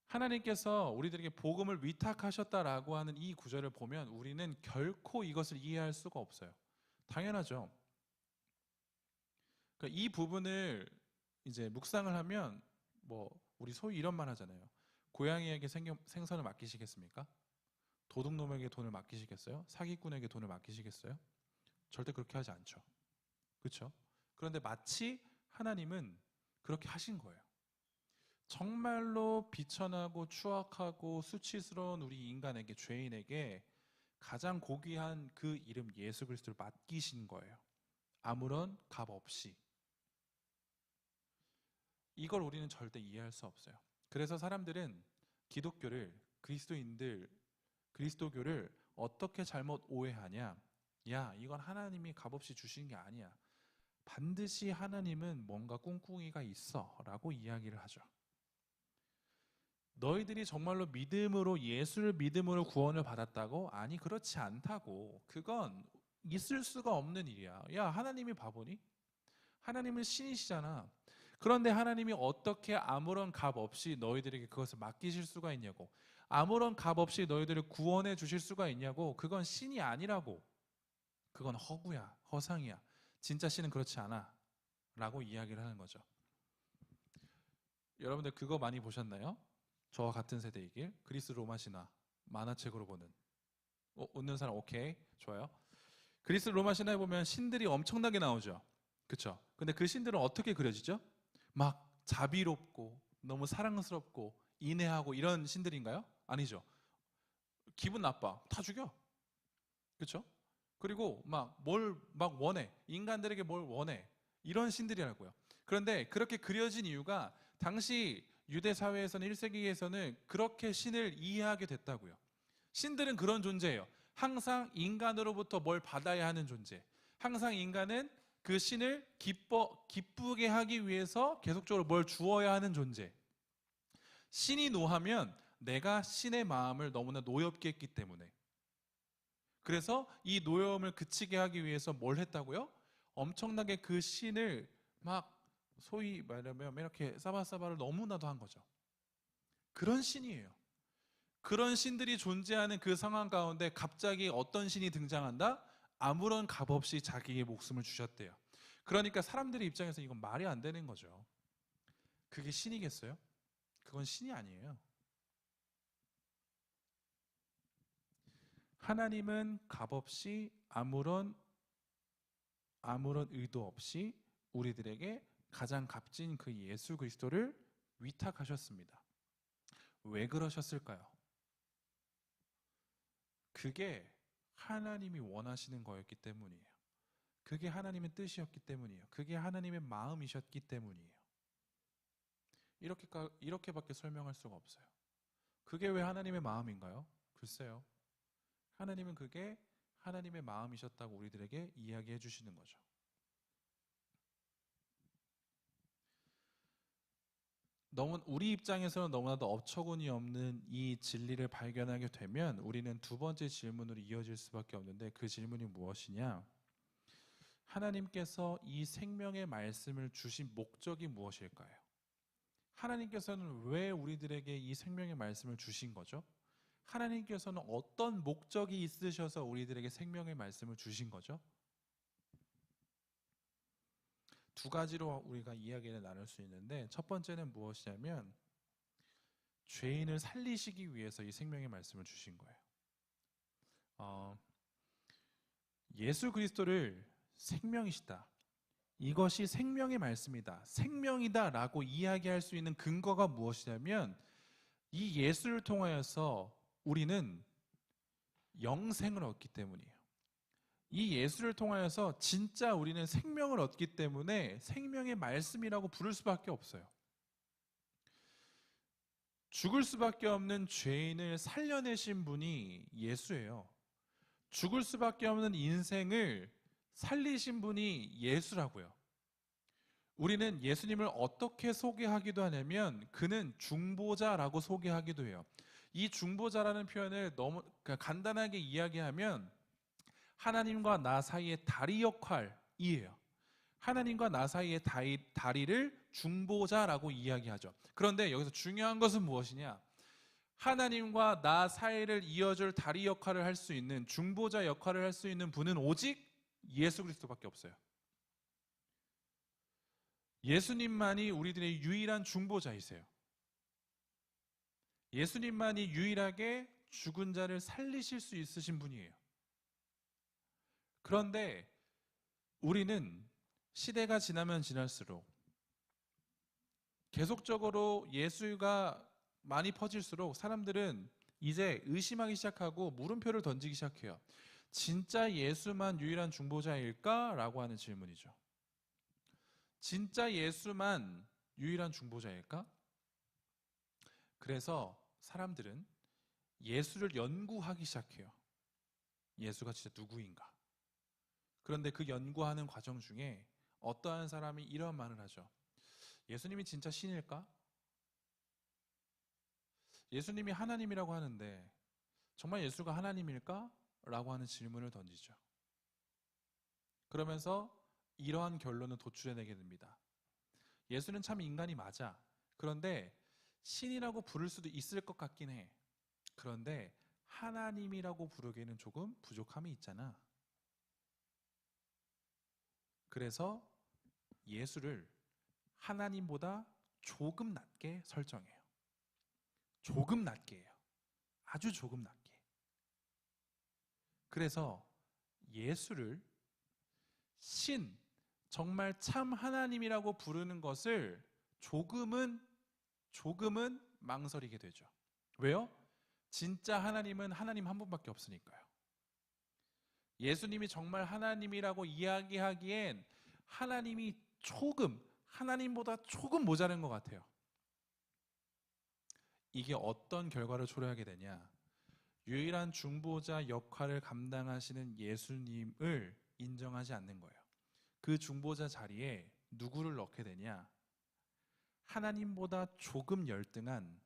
하나님께서 우리들에게 복음을 위탁하셨다라고 하는 이 구절을 보면 우리는 결코 이것을 이해할 수가 없어요. 당연하죠. 그러니까 이 부분을 이제 묵상을 하면 우리 소위 이런 말 하잖아요. 고양이에게 생선을 맡기시겠습니까? 도둑놈에게 돈을 맡기시겠어요? 사기꾼에게 돈을 맡기시겠어요? 절대 그렇게 하지 않죠. 그렇죠? 그런데 마치 하나님은 그렇게 하신 거예요. 정말로 비천하고 추악하고 수치스러운 우리 인간에게, 죄인에게 가장 고귀한 그 이름 예수 그리스도를 맡기신 거예요. 아무런 값 없이. 이걸 우리는 절대 이해할 수 없어요. 그래서 사람들은 기독교를, 그리스도교를 어떻게 잘못 오해하냐? 야, 이건 하나님이 값없이 주신 게 아니야. 반드시 하나님은 뭔가 꿍꿍이가 있어 라고 이야기를 하죠. 너희들이 정말로 믿음으로, 예수를 믿음으로 구원을 받았다고? 아니, 그렇지 않다고. 그건 있을 수가 없는 일이야. 야, 하나님이 바보니? 하나님은 신이시잖아. 그런데 하나님이 어떻게 아무런 값 없이 너희들에게 그것을 맡기실 수가 있냐고. 아무런 값 없이 너희들을 구원해 주실 수가 있냐고. 그건 신이 아니라고. 그건 허구야, 허상이야. 진짜 신은 그렇지 않아 라고 이야기를 하는 거죠. 여러분들 그거 많이 보셨나요? 저와 같은 세대이길, 그리스 로마 신화 만화책으로 보는. 웃는 사람 오케이, 좋아요. 그리스 로마 신화에 보면 신들이 엄청나게 나오죠. 그렇죠? 근데 그 신들은 어떻게 그려지죠? 막 자비롭고 너무 사랑스럽고 인애하고 이런 신들인가요? 아니죠. 기분 나빠, 다 죽여. 그렇죠? 그리고 막 원해, 인간들에게 뭘 원해, 이런 신들이라고요. 그런데 그렇게 그려진 이유가 당시 유대 사회에서는 1세기에서는 그렇게 신을 이해하게 됐다고요. 신들은 그런 존재예요. 항상 인간으로부터 뭘 받아야 하는 존재. 항상 인간은 그 신을 기쁘게 하기 위해서 계속적으로 뭘 주어야 하는 존재. 신이 노하면 내가 신의 마음을 너무나 노엽게 했기 때문에. 그래서 이 노여움을 그치게 하기 위해서 뭘 했다고요? 엄청나게 그 신을 막 소위 말하면 이렇게 사바사바를 너무나도 한 거죠. 그런 신이에요. 그런 신들이 존재하는 그 상황 가운데 갑자기 어떤 신이 등장한다? 아무런 값 없이 자기의 목숨을 주셨대요. 그러니까 사람들의 입장에서 이건 말이 안 되는 거죠. 그게 신이겠어요? 그건 신이 아니에요. 하나님은 값없이 아무런 의도 없이 우리들에게 가장 값진 그 예수 그리스도를 위탁하셨습니다. 왜 그러셨을까요? 그게 하나님이 원하시는 거였기 때문이에요. 그게 하나님의 뜻이었기 때문이에요. 그게 하나님의 마음이셨기 때문이에요. 이렇게밖에 설명할 수가 없어요. 그게 왜 하나님의 마음인가요? 글쎄요. 하나님은 그게 하나님의 마음이셨다고 우리들에게 이야기해 주시는 거죠. 우리 입장에서는 너무나도 어처구니 없는 이 진리를 발견하게 되면 우리는 두 번째 질문으로 이어질 수밖에 없는데, 그 질문이 무엇이냐? 하나님께서 이 생명의 말씀을 주신 목적이 무엇일까요? 하나님께서는 왜 우리들에게 이 생명의 말씀을 주신 거죠? 하나님께서는 어떤 목적이 있으셔서 우리들에게 생명의 말씀을 주신 거죠? 두 가지로 우리가 이야기를 나눌 수 있는데, 첫 번째는 무엇이냐면 죄인을 살리시기 위해서 이 생명의 말씀을 주신 거예요. 예수 그리스도를 생명이시다, 이것이 생명의 말씀이다, 생명이다 라고 이야기할 수 있는 근거가 무엇이냐면 이 예수를 통하여서 우리는 영생을 얻기 때문이에요. 이 예수를 통하여서 진짜 우리는 생명을 얻기 때문에 생명의 말씀이라고 부를 수밖에 없어요. 죽을 수밖에 없는 죄인을 살려내신 분이 예수예요. 죽을 수밖에 없는 인생을 살리신 분이 예수라고요. 우리는 예수님을 어떻게 소개하기도 하냐면 그는 중보자라고 소개하기도 해요. 이 중보자라는 표현을 너무 간단하게 이야기하면 하나님과 나 사이의 다리 역할이에요. 하나님과 나 사이의 다리를 중보자라고 이야기하죠. 그런데 여기서 중요한 것은 무엇이냐? 하나님과 나 사이를 이어줄 다리 역할을 할 수 있는 중보자 역할을 할 수 있는 분은 오직 예수 그리스도밖에 없어요. 예수님만이 우리들의 유일한 중보자이세요. 예수님만이 유일하게 죽은 자를 살리실 수 있으신 분이에요. 그런데 우리는 시대가 지나면 지날수록 계속적으로 예수가 많이 퍼질수록 사람들은 이제 의심하기 시작하고 물음표를 던지기 시작해요. 진짜 예수만 유일한 중보자일까? 라고 하는 질문이죠. 진짜 예수만 유일한 중보자일까? 그래서 사람들은 예수를 연구하기 시작해요. 예수가 진짜 누구인가? 그런데 그 연구하는 과정 중에 어떠한 사람이 이런 말을 하죠. 예수님이 진짜 신일까? 예수님이 하나님이라고 하는데 정말 예수가 하나님일까? 라고 하는 질문을 던지죠. 그러면서 이러한 결론을 도출해내게 됩니다. 예수는 참 인간이 맞아. 그런데 신이라고 부를 수도 있을 것 같긴 해. 그런데 하나님이라고 부르기에는 조금 부족함이 있잖아. 그래서 예수를 하나님보다 조금 낮게 설정해요. 조금 낮게 해요. 아주 조금 낮게. 그래서 예수를 신, 정말 참 하나님이라고 부르는 것을 조금은 망설이게 되죠. 왜요? 진짜 하나님은 하나님 한 분밖에 없으니까요. 예수님이 정말 하나님이라고 이야기하기엔 하나님이 하나님보다 조금 모자란 것 같아요. 이게 어떤 결과를 초래하게 되냐? 유일한 중보자 역할을 감당하시는 예수님을 인정하지 않는 거예요. 그 중보자 자리에 누구를 넣게 되냐? 하나님보다 조금 열등한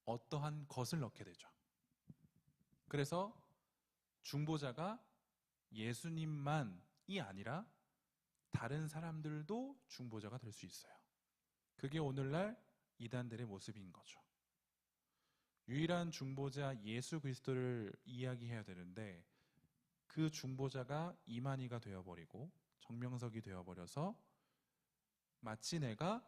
어떠한 것을 넣게 되죠. 그래서 중보자가 예수님만이 아니라 다른 사람들도 중보자가 될 수 있어요. 그게 오늘날 이단들의 모습인 거죠. 유일한 중보자 예수 그리스도를 이야기해야 되는데 그 중보자가 이만희가 되어버리고 정명석이 되어버려서 마치 내가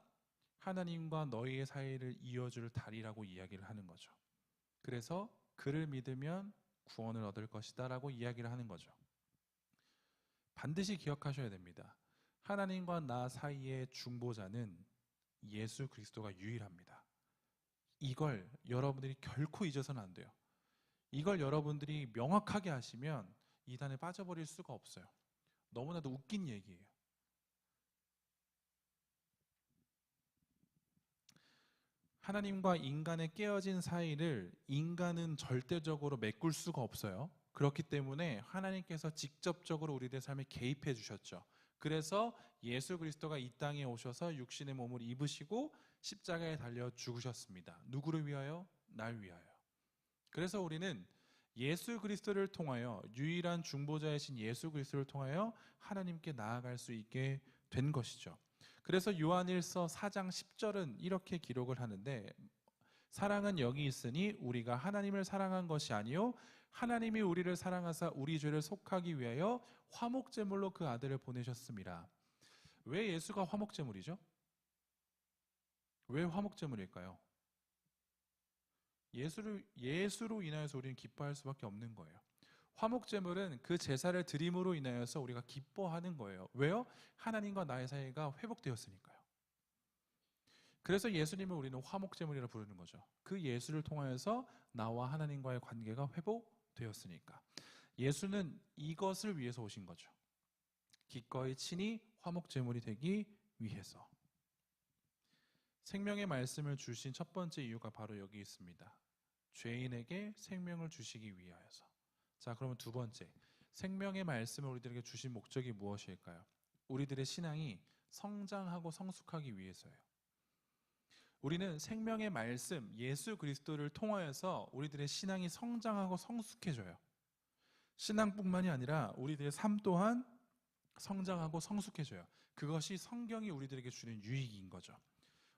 하나님과 너희의 사이를 이어줄 다리라고 이야기를 하는 거죠. 그래서 그를 믿으면 구원을 얻을 것이다 라고 이야기를 하는 거죠. 반드시 기억하셔야 됩니다. 하나님과 나 사이의 중보자는 예수 그리스도가 유일합니다. 이걸 여러분들이 결코 잊어서는 안 돼요. 이걸 여러분들이 명확하게 하시면 이단에 빠져버릴 수가 없어요. 너무나도 웃긴 얘기예요. 하나님과 인간의 깨어진 사이를 인간은 절대적으로 메꿀 수가 없어요. 그렇기 때문에 하나님께서 직접적으로 우리들의 삶에 개입해 주셨죠. 그래서 예수 그리스도가 이 땅에 오셔서 육신의 몸을 입으시고 십자가에 달려 죽으셨습니다. 누구를 위하여? 날 위하여. 그래서 우리는 예수 그리스도를 통하여 유일한 중보자이신 예수 그리스도를 통하여 하나님께 나아갈 수 있게 된 것이죠. 그래서 요한일서 4장 10절은 이렇게 기록을 하는데 사랑은 여기 있으니 우리가 하나님을 사랑한 것이 아니요 하나님이 우리를 사랑하사 우리 죄를 속하기 위하여 화목제물로 그 아들을 보내셨습니다. 왜 예수가 화목제물이죠? 왜 화목제물일까요? 예수로 인하여서 우리는 기뻐할 수밖에 없는 거예요. 화목제물은 그 제사를 드림으로 인하여서 우리가 기뻐하는 거예요. 왜요? 하나님과 나의 사이가 회복되었으니까요. 그래서 예수님을 우리는 화목제물이라 부르는 거죠. 그 예수를 통하여서 나와 하나님과의 관계가 회복되었으니까. 예수는 이것을 위해서 오신 거죠. 기꺼이 친히 화목제물이 되기 위해서. 생명의 말씀을 주신 첫 번째 이유가 바로 여기 있습니다. 죄인에게 생명을 주시기 위하여서. 자, 그러면 두 번째, 생명의 말씀을 우리들에게 주신 목적이 무엇일까요? 우리들의 신앙이 성장하고 성숙하기 위해서예요. 우리는 생명의 말씀, 예수 그리스도를 통하여서 우리들의 신앙이 성장하고 성숙해져요. 신앙뿐만이 아니라 우리들의 삶 또한 성장하고 성숙해져요. 그것이 성경이 우리들에게 주는 유익인 거죠.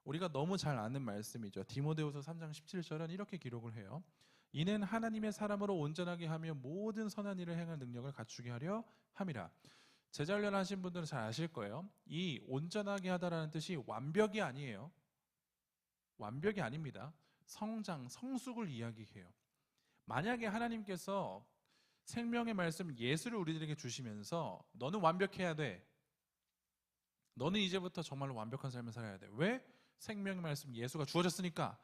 우리가 너무 잘 아는 말씀이죠. 디모데후서 3장 17절은 이렇게 기록을 해요. 이는 하나님의 사람으로 온전하게 하며 모든 선한 일을 행할 능력을 갖추게 하려 함이라. 제자 훈련하신 분들은 잘 아실 거예요. 이 온전하게 하다라는 뜻이 완벽이 아니에요. 완벽이 아닙니다. 성장, 성숙을 이야기해요. 만약에 하나님께서 생명의 말씀 예수를 우리들에게 주시면서 너는 완벽해야 돼. 너는 이제부터 정말로 완벽한 삶을 살아야 돼. 왜? 생명의 말씀 예수가 주어졌으니까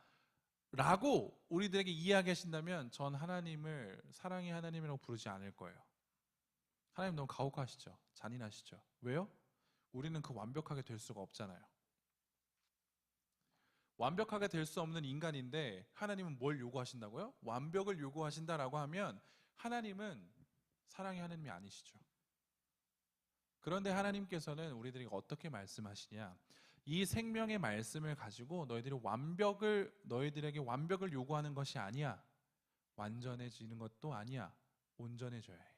라고 우리들에게 이야기하신다면 전 하나님을 사랑의 하나님이라고 부르지 않을 거예요. 하나님 너무 가혹하시죠? 잔인하시죠? 왜요? 우리는 그 완벽하게 될 수가 없잖아요. 완벽하게 될 수 없는 인간인데 하나님은 뭘 요구하신다고요? 완벽을 요구하신다라고 하면 하나님은 사랑의 하나님이 아니시죠. 그런데 하나님께서는 우리들에게 어떻게 말씀하시냐? 이 생명의 말씀을 가지고 너희들에게 완벽을 요구하는 것이 아니야. 완전해지는 것도 아니야. 온전해져야 해.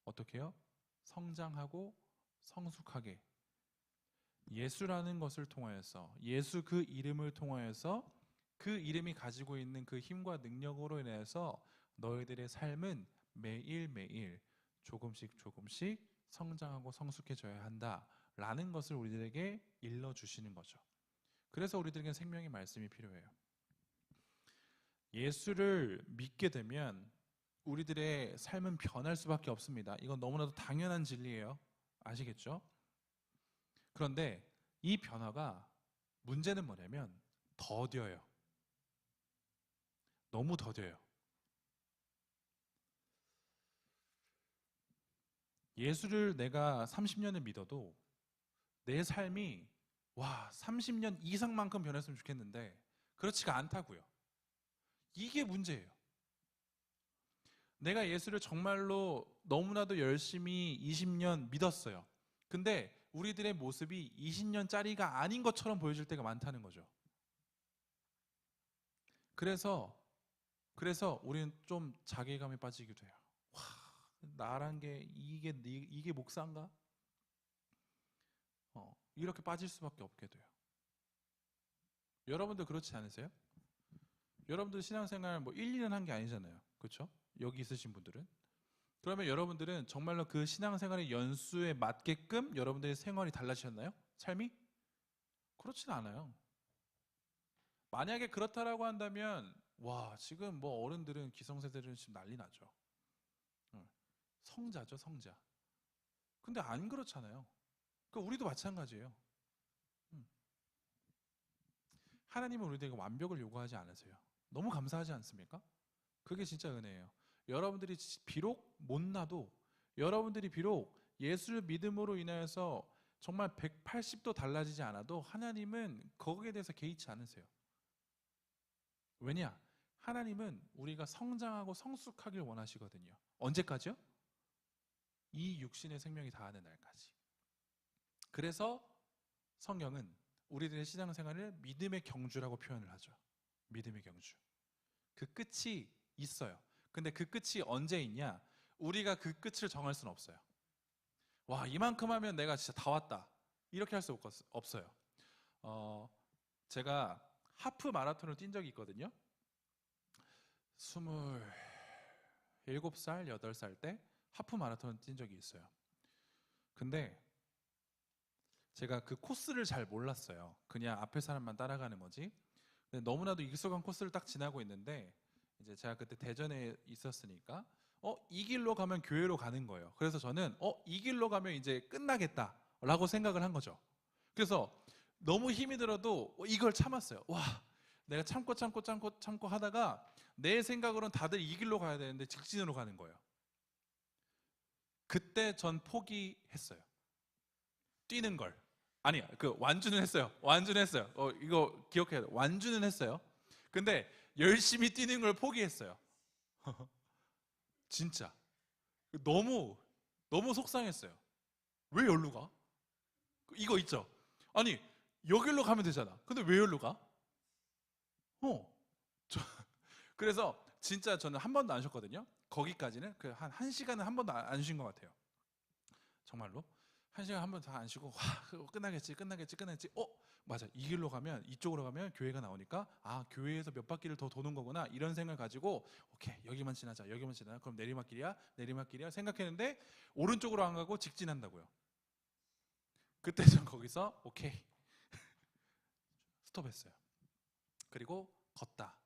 어떻게 해요? 성장하고 성숙하게. 예수라는 것을 통하여서, 예수 그 이름을 통하여서 그 이름이 가지고 있는 그 힘과 능력으로 인해서 너희들의 삶은 매일매일 조금씩 성장하고 성숙해져야 한다라는 것을 우리들에게 일러주시는 거죠. 그래서 우리들에게 생명의 말씀이 필요해요. 예수를 믿게 되면 우리들의 삶은 변할 수밖에 없습니다. 이건 너무나도 당연한 진리예요. 아시겠죠? 그런데 이 변화가 문제는 뭐냐면 더뎌요. 너무 더뎌요. 예수를 내가 30년을 믿어도 내 삶이 30년 이상만큼 변했으면 좋겠는데 그렇지가 않다고요. 이게 문제예요. 내가 예수를 정말로 너무나도 열심히 20년 믿었어요. 근데 우리들의 모습이 20년짜리가 아닌 것처럼 보여질 때가 많다는 거죠. 그래서 우리는 좀 자괴감에 빠지기도 해요. 나란 게 이게 목사인가? 이렇게 빠질 수밖에 없게 돼요. 여러분들 그렇지 않으세요? 여러분들 신앙생활 1, 2년 한 게 아니잖아요. 그렇죠? 여기 있으신 분들은. 그러면 여러분들은 정말로 그 신앙생활의 연수에 맞게끔 여러분들의 생활이 달라지셨나요? 삶이? 그렇지는 않아요. 만약에 그렇다라고 한다면 지금 어른들은 기성세대들은 지금 난리 나죠. 성자죠, 성자. 근데 안 그렇잖아요. 그러니까 우리도 마찬가지예요. 하나님은 우리들에게 완벽을 요구하지 않으세요. 너무 감사하지 않습니까? 그게 진짜 은혜예요. 여러분들이 비록 못나도, 여러분들이 비록 예수를 믿음으로 인하여서 정말 180도 달라지지 않아도 하나님은 거기에 대해서 개의치 않으세요. 왜냐? 하나님은 우리가 성장하고 성숙하길 원하시거든요. 언제까지요? 이 육신의 생명이 다하는 날까지. 그래서 성경은 우리들의 신앙생활을 믿음의 경주라고 표현을 하죠. 믿음의 경주. 그 끝이 있어요. 근데 그 끝이 언제 있냐? 우리가 그 끝을 정할 수는 없어요. 이만큼 하면 내가 진짜 다 왔다. 이렇게 할 수 없어요. 제가 하프 마라톤을 뛴 적이 있거든요. 27살, 8살 때 하프 마라톤을 뛴 적이 있어요. 근데 제가 그 코스를 잘 몰랐어요. 그냥 앞에 사람만 따라가는 거지. 근데 너무나도 익숙한 코스를 딱 지나고 있는데 이제 제가 그때 대전에 있었으니까 이 길로 가면 교회로 가는 거예요. 그래서 저는 이 길로 가면 이제 끝나겠다라고 생각을 한 거죠. 그래서 너무 힘이 들어도 이걸 참았어요. 내가 참고 하다가 내 생각으로는 다들 이 길로 가야 되는데 직진으로 가는 거예요. 그때 전 포기했어요. 뛰는 걸. 아니, 그 완주는 했어요. 완주는 했어요. 이거 기억해야 돼. 완주는 했어요. 근데 열심히 뛰는 걸 포기했어요. 진짜. 너무 너무 속상했어요. 왜 여기로 가? 이거 있죠. 아니, 여기로 가면 되잖아. 근데 왜 여기로 가? 어. 그래서 진짜 저는 한 번도 안 쉬었거든요. 거기까지는 그 한 시간은 한 번도 안 쉰 것 같아요. 정말로. 한 시간 한 번 다 안 쉬고 그거 끝나겠지. 맞아. 이 길로 가면 이쪽으로 가면 교회가 나오니까 교회에서 몇 바퀴를 더 도는 거구나 이런 생각을 가지고 오케이 여기만 지나자 그럼 내리막길이야 생각했는데 오른쪽으로 안 가고 직진한다고요. 그때 전 거기서 오케이 스톱했어요. 그리고 걷다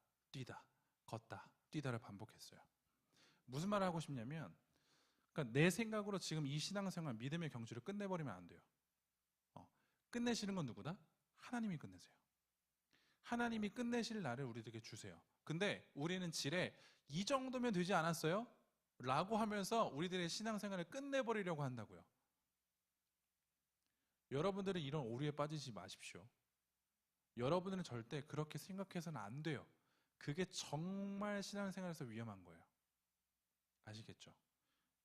뛰다를 반복했어요. 무슨 말을 하고 싶냐면 그러니까 내 생각으로 지금 이 신앙생활 믿음의 경주를 끝내버리면 안 돼요. 끝내시는 건 누구다? 하나님이 끝내세요. 하나님이 끝내실 날을 우리들에게 주세요. 근데 우리는 지레 이 정도면 되지 않았어요? 라고 하면서 우리들의 신앙생활을 끝내버리려고 한다고요. 여러분들은 이런 오류에 빠지지 마십시오. 여러분들은 절대 그렇게 생각해서는 안 돼요. 그게 정말 신앙생활에서 위험한 거예요. 아시겠죠?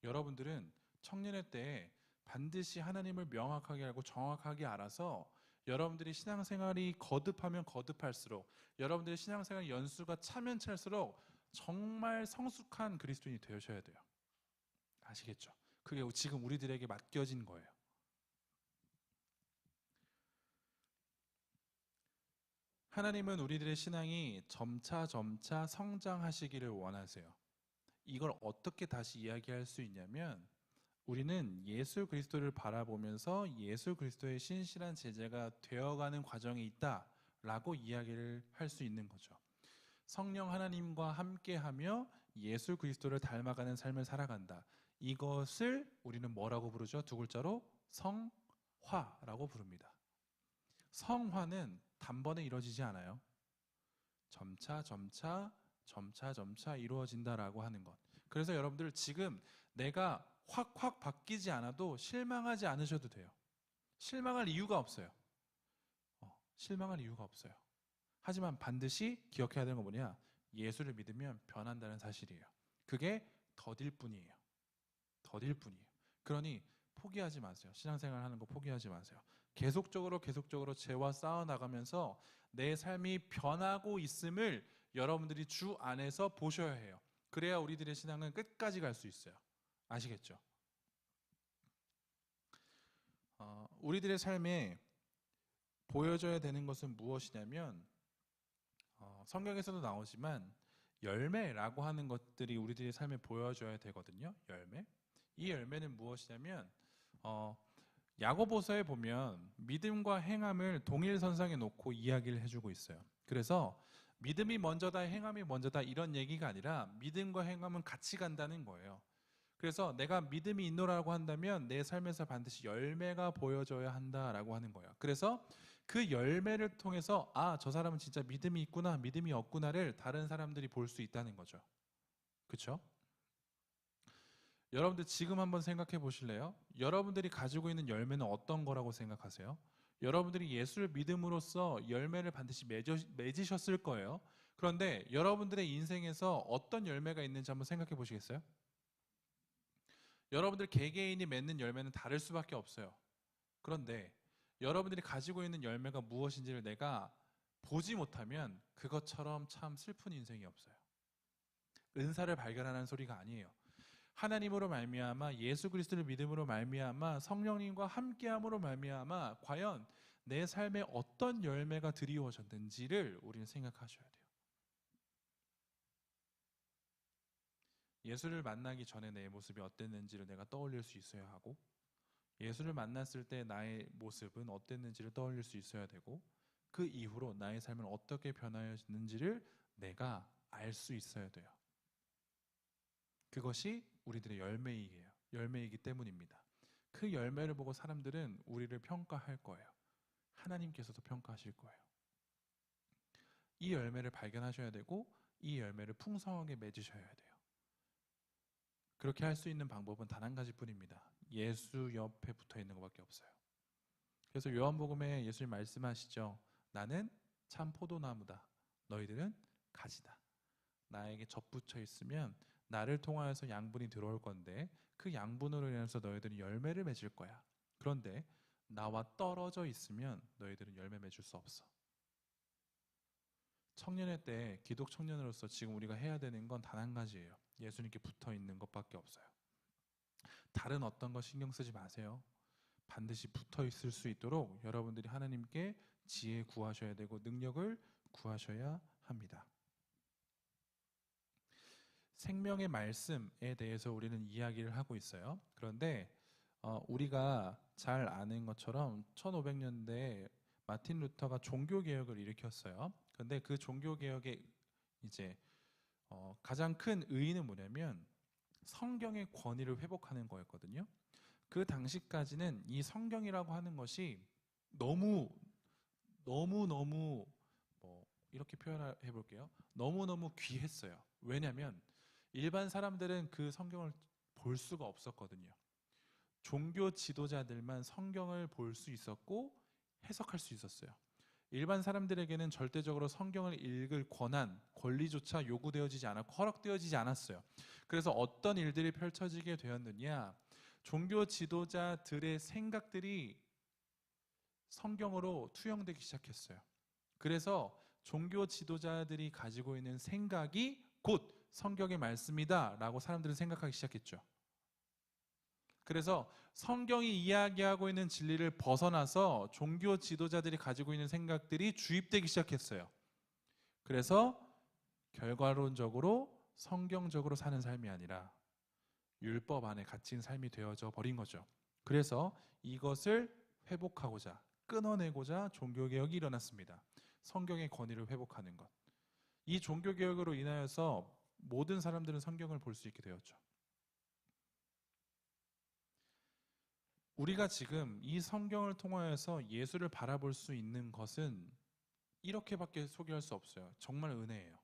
여러분들은 청년의 때에 반드시 하나님을 명확하게 알고 정확하게 알아서 여러분들이 신앙생활이 거듭하면 거듭할수록 여러분들의 신앙생활 연수가 차면 찰수록 정말 성숙한 그리스도인이 되셔야 돼요. 아시겠죠? 그게 지금 우리들에게 맡겨진 거예요. 하나님은 우리들의 신앙이 점차 성장하시기를 원하세요. 이걸 어떻게 다시 이야기할 수 있냐면 우리는 예수 그리스도를 바라보면서 예수 그리스도의 신실한 제자가 되어가는 과정에 있다라고 이야기를 할 수 있는 거죠. 성령 하나님과 함께하며 예수 그리스도를 닮아가는 삶을 살아간다. 이것을 우리는 뭐라고 부르죠? 두 글자로 성화라고 부릅니다. 성화는 단번에 이루어지지 않아요. 점차 이루어진다라고 하는 것. 그래서 여러분들 지금 내가 확 바뀌지 않아도 실망하지 않으셔도 돼요. 실망할 이유가 없어요. 실망할 이유가 없어요. 하지만 반드시 기억해야 되는 건 뭐냐? 예수를 믿으면 변한다는 사실이에요. 그게 더딜 뿐이에요. 더딜 뿐이에요. 그러니 포기하지 마세요. 신앙생활 하는 거 포기하지 마세요. 계속적으로 죄와 싸워 나가면서 내 삶이 변하고 있음을 여러분들이 주 안에서 보셔야 해요. 그래야 우리들의 신앙은 끝까지 갈 수 있어요. 아시겠죠? 우리들의 삶에 보여줘야 되는 것은 무엇이냐면 성경에서도 나오지만 열매라고 하는 것들이 우리들의 삶에 보여줘야 되거든요. 열매. 이 열매는 무엇이냐면 야고보서에 보면 믿음과 행함을 동일선상에 놓고 이야기를 해주고 있어요. 그래서 믿음이 먼저다 행함이 먼저다 이런 얘기가 아니라 믿음과 행함은 같이 간다는 거예요. 그래서 내가 믿음이 있노라고 한다면 내 삶에서 반드시 열매가 보여져야 한다라고 하는 거예요. 그래서 그 열매를 통해서 저 사람은 진짜 믿음이 있구나 믿음이 없구나를 다른 사람들이 볼 수 있다는 거죠. 그렇죠? 여러분들 지금 한번 생각해 보실래요? 여러분들이 가지고 있는 열매는 어떤 거라고 생각하세요? 여러분들이 예수를 믿음으로써 열매를 반드시 맺으셨을 거예요. 그런데 여러분들의 인생에서 어떤 열매가 있는지 한번 생각해 보시겠어요? 여러분들 개개인이 맺는 열매는 다를 수밖에 없어요. 그런데 여러분들이 가지고 있는 열매가 무엇인지를 내가 보지 못하면 그것처럼 참 슬픈 인생이 없어요. 은사를 발견하는 소리가 아니에요. 하나님으로 말미암아 예수 그리스도를 믿음으로 말미암아 성령님과 함께함으로 말미암아 과연 내 삶에 어떤 열매가 드리워졌는지를 우리는 생각하셔야 돼요. 예수를 만나기 전에 내 모습이 어땠는지를 내가 떠올릴 수 있어야 하고 예수를 만났을 때 나의 모습은 어땠는지를 떠올릴 수 있어야 되고 그 이후로 나의 삶은 어떻게 변하였는지를 내가 알 수 있어야 돼요. 그것이 우리들의 열매이기 때문입니다. 그 열매를 보고 사람들은 우리를 평가할 거예요. 하나님께서도 평가하실 거예요. 이 열매를 발견하셔야 되고 이 열매를 풍성하게 맺으셔야 돼요. 그렇게 할 수 있는 방법은 단 한 가지뿐입니다. 예수 옆에 붙어 있는 것밖에 없어요. 그래서 요한복음에 예수님 말씀하시죠. 나는 참 포도나무다. 너희들은 가지다. 나에게 접붙여 있으면 나를 통하여서 양분이 들어올 건데 그 양분으로 인해서 너희들은 열매를 맺을 거야. 그런데 나와 떨어져 있으면 너희들은 열매 맺을 수 없어. 청년회 때 기독 청년으로서 지금 우리가 해야 되는 건 단 한 가지예요. 예수님께 붙어 있는 것밖에 없어요. 다른 어떤 거 신경 쓰지 마세요. 반드시 붙어 있을 수 있도록 여러분들이 하나님께 지혜 구하셔야 되고 능력을 구하셔야 합니다. 생명의 말씀에 대해서 우리는 이야기를 하고 있어요. 그런데 우리가 잘 아는 것처럼 1500년대에 마틴 루터가 종교개혁을 일으켰어요. 그런데 그 종교개혁의 이제 가장 큰 의의는 뭐냐면 성경의 권위를 회복하는 거였거든요. 그 당시까지는 이 성경이라고 하는 것이 너무 이렇게 표현해 볼게요. 너무너무 귀했어요. 왜냐하면 일반 사람들은 그 성경을 볼 수가 없었거든요. 종교 지도자들만 성경을 볼 수 있었고 해석할 수 있었어요. 일반 사람들에게는 절대적으로 성경을 읽을 권한, 권리조차 요구되어지지 않았고 허락되어지지 않았어요. 그래서 어떤 일들이 펼쳐지게 되었느냐? 종교 지도자들의 생각들이 성경으로 투영되기 시작했어요. 그래서 종교 지도자들이 가지고 있는 생각이 곧 성경의 말씀이다 라고 사람들은 생각하기 시작했죠. 그래서 성경이 이야기하고 있는 진리를 벗어나서 종교 지도자들이 가지고 있는 생각들이 주입되기 시작했어요. 그래서 결과론적으로 성경적으로 사는 삶이 아니라 율법 안에 갇힌 삶이 되어져 버린 거죠. 그래서 이것을 회복하고자, 끊어내고자 종교개혁이 일어났습니다. 성경의 권위를 회복하는 것. 이 종교개혁으로 인하여서 모든 사람들은 성경을 볼 수 있게 되었죠. 우리가 지금 이 성경을 통하여서 예수를 바라볼 수 있는 것은 이렇게밖에 소개할 수 없어요. 정말 은혜예요.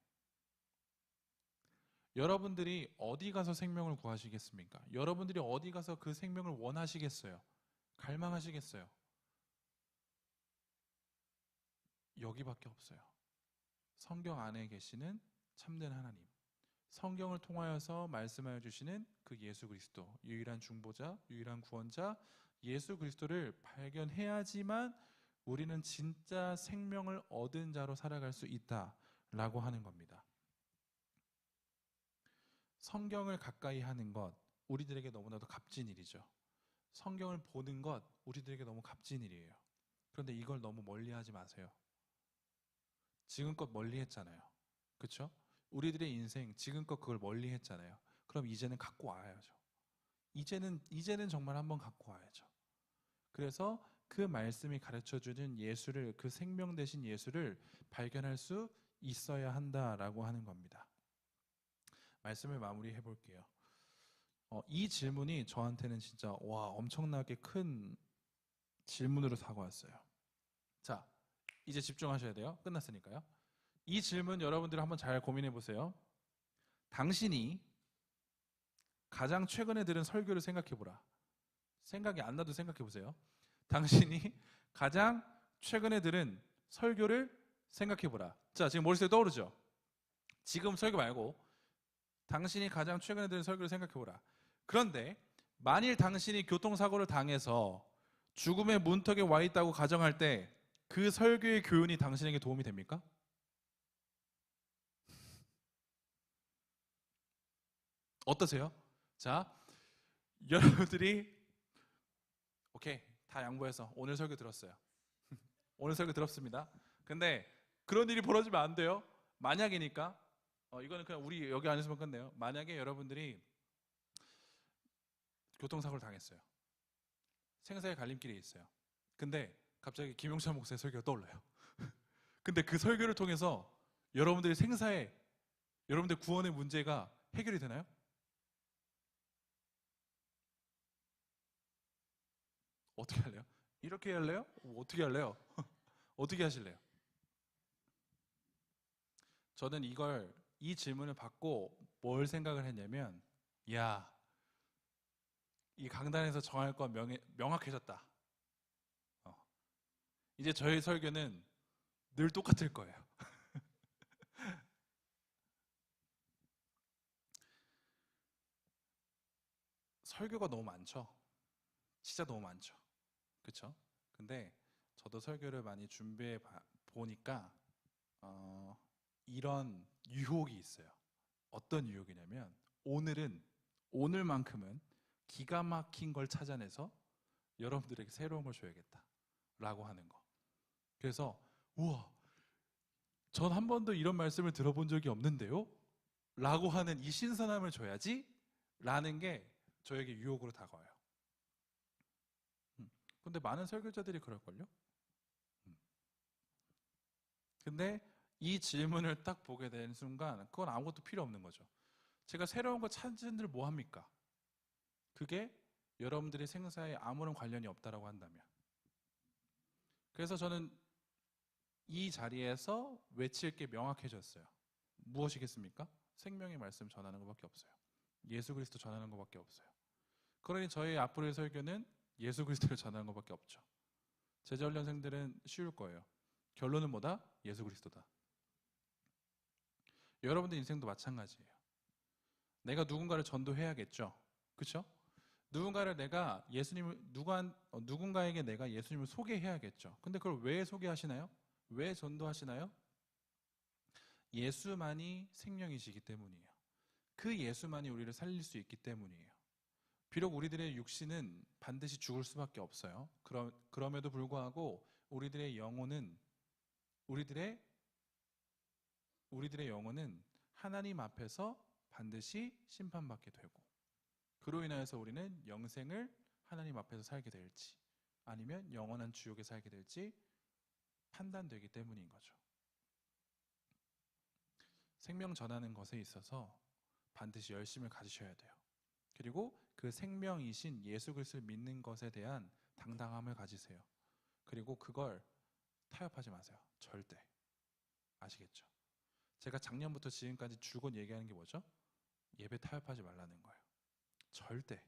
여러분들이 어디 가서 생명을 구하시겠습니까? 여러분들이 어디 가서 그 생명을 원하시겠어요? 갈망하시겠어요? 여기밖에 없어요. 성경 안에 계시는 참된 하나님, 성경을 통하여서 말씀하여 주시는 그 예수 그리스도, 유일한 중보자, 유일한 구원자 예수 그리스도를 발견해야지만 우리는 진짜 생명을 얻은 자로 살아갈 수 있다라고 하는 겁니다. 성경을 가까이 하는 것, 우리들에게 너무나도 값진 일이죠. 성경을 보는 것, 우리들에게 너무 값진 일이에요. 그런데 이걸 너무 멀리하지 마세요. 지금껏 멀리했잖아요. 그렇죠? 우리들의 인생 지금껏 그걸 멀리했잖아요. 그럼 이제는 갖고 와야죠. 이제는 정말 한번 갖고 와야죠. 그래서 그 말씀이 가르쳐주는 예수를, 그 생명 되신 예수를 발견할 수 있어야 한다라고 하는 겁니다. 말씀을 마무리해 볼게요. 이 질문이 저한테는 진짜 엄청나게 큰 질문으로 다가왔어요. 자, 이제 집중하셔야 돼요. 끝났으니까요. 이 질문 여러분들 한번 잘 고민해 보세요. 당신이 가장 최근에 들은 설교를 생각해 보라. 생각이 안 나도 생각해 보세요. 당신이 가장 최근에 들은 설교를 생각해 보라. 자, 지금 머릿속에 떠오르죠? 지금 설교 말고 당신이 가장 최근에 들은 설교를 생각해 보라. 그런데 만일 당신이 교통사고를 당해서 죽음의 문턱에 와 있다고 가정할 때 그 설교의 교훈이 당신에게 도움이 됩니까? 어떠세요? 자, 여러분들이 오케이, 다 양보해서 오늘 설교 들었어요. 오늘 설교 들었습니다. 근데 그런 일이 벌어지면 안 돼요. 만약이니까 이거는 그냥 우리 여기 안에서만 끝내요. 만약에 여러분들이 교통사고를 당했어요. 생사의 갈림길에 있어요. 근데 갑자기 김용찬 목사의 설교가 떠올라요. 근데 그 설교를 통해서 여러분들의 생사의, 여러분들 구원의 문제가 해결이 되나요? 어떻게 할래요? 이렇게 할래요? 어떻게 할래요? 어떻게 하실래요? 저는 이 질문을 받고 뭘 생각을 했냐면, 야, 이 강단에서 정할 건 명확해졌다. 이제 저의 설교는 늘 똑같을 거예요. 설교가 너무 많죠. 진짜 너무 많죠. 그렇죠? 근데 저도 설교를 많이 준비해 보니까 이런 유혹이 있어요. 어떤 유혹이냐면 오늘만큼은 기가 막힌 걸 찾아내서 여러분들에게 새로운 걸 줘야겠다라고 하는 거. 그래서 우와, 전 한 번도 이런 말씀을 들어본 적이 없는데요? 라고 하는 이 신선함을 줘야지 라는 게 저에게 유혹으로 다가와요. 근데 많은 설교자들이 그럴걸요? 근데 이 질문을 딱 보게 되는 순간 그건 아무것도 필요 없는 거죠. 제가 새로운 거 찾은들 뭐 합니까? 그게 여러분들의 생사에 아무런 관련이 없다라고 한다면. 그래서 저는 이 자리에서 외칠 게 명확해졌어요. 무엇이겠습니까? 생명의 말씀 전하는 것밖에 없어요. 예수 그리스도 전하는 것밖에 없어요. 그러니 저희 앞으로의 설교는 예수 그리스도를 전하는 것밖에 없죠. 제자훈련생들은 쉬울 거예요. 결론은 뭐다? 예수 그리스도다. 여러분들 인생도 마찬가지예요. 내가 누군가를 전도해야겠죠. 그렇죠? 누군가를 내가 누군가에게 내가 예수님을 소개해야겠죠. 근데 그걸 왜 소개하시나요? 왜 전도하시나요? 예수만이 생명이시기 때문이에요. 그 예수만이 우리를 살릴 수 있기 때문이에요. 비록 우리들의 육신은 반드시 죽을 수밖에 없어요. 그럼에도 불구하고 우리들의 영혼은 하나님 앞에서 반드시 심판받게 되고, 그로 인하여서 우리는 영생을 하나님 앞에서 살게 될지 아니면 영원한 지옥에 살게 될지 판단되기 때문인 거죠. 생명 전하는 것에 있어서 반드시 열심을 가지셔야 돼요. 그리고 그 생명이신 예수 그리스도를 믿는 것에 대한 당당함을 가지세요. 그리고 그걸 타협하지 마세요. 절대. 아시겠죠? 제가 작년부터 지금까지 줄곧 얘기하는 게 뭐죠? 예배 타협하지 말라는 거예요. 절대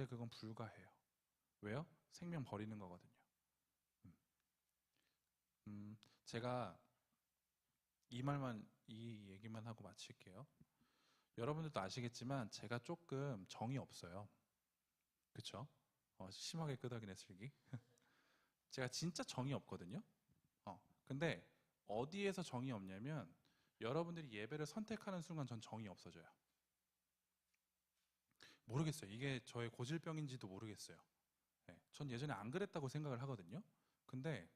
그건 불가해요. 왜요? 생명 버리는 거거든요. 제가 이 얘기만 하고 마칠게요. 여러분들도 아시겠지만 제가 조금 정이 없어요. 그쵸? 심하게 끄덕이네 슬기. 제가 진짜 정이 없거든요. 근데 어디에서 정이 없냐면 여러분들이 예배를 선택하는 순간 전 정이 없어져요. 모르겠어요. 이게 저의 고질병인지도 모르겠어요. 네, 전 예전에 안 그랬다고 생각을 하거든요. 근데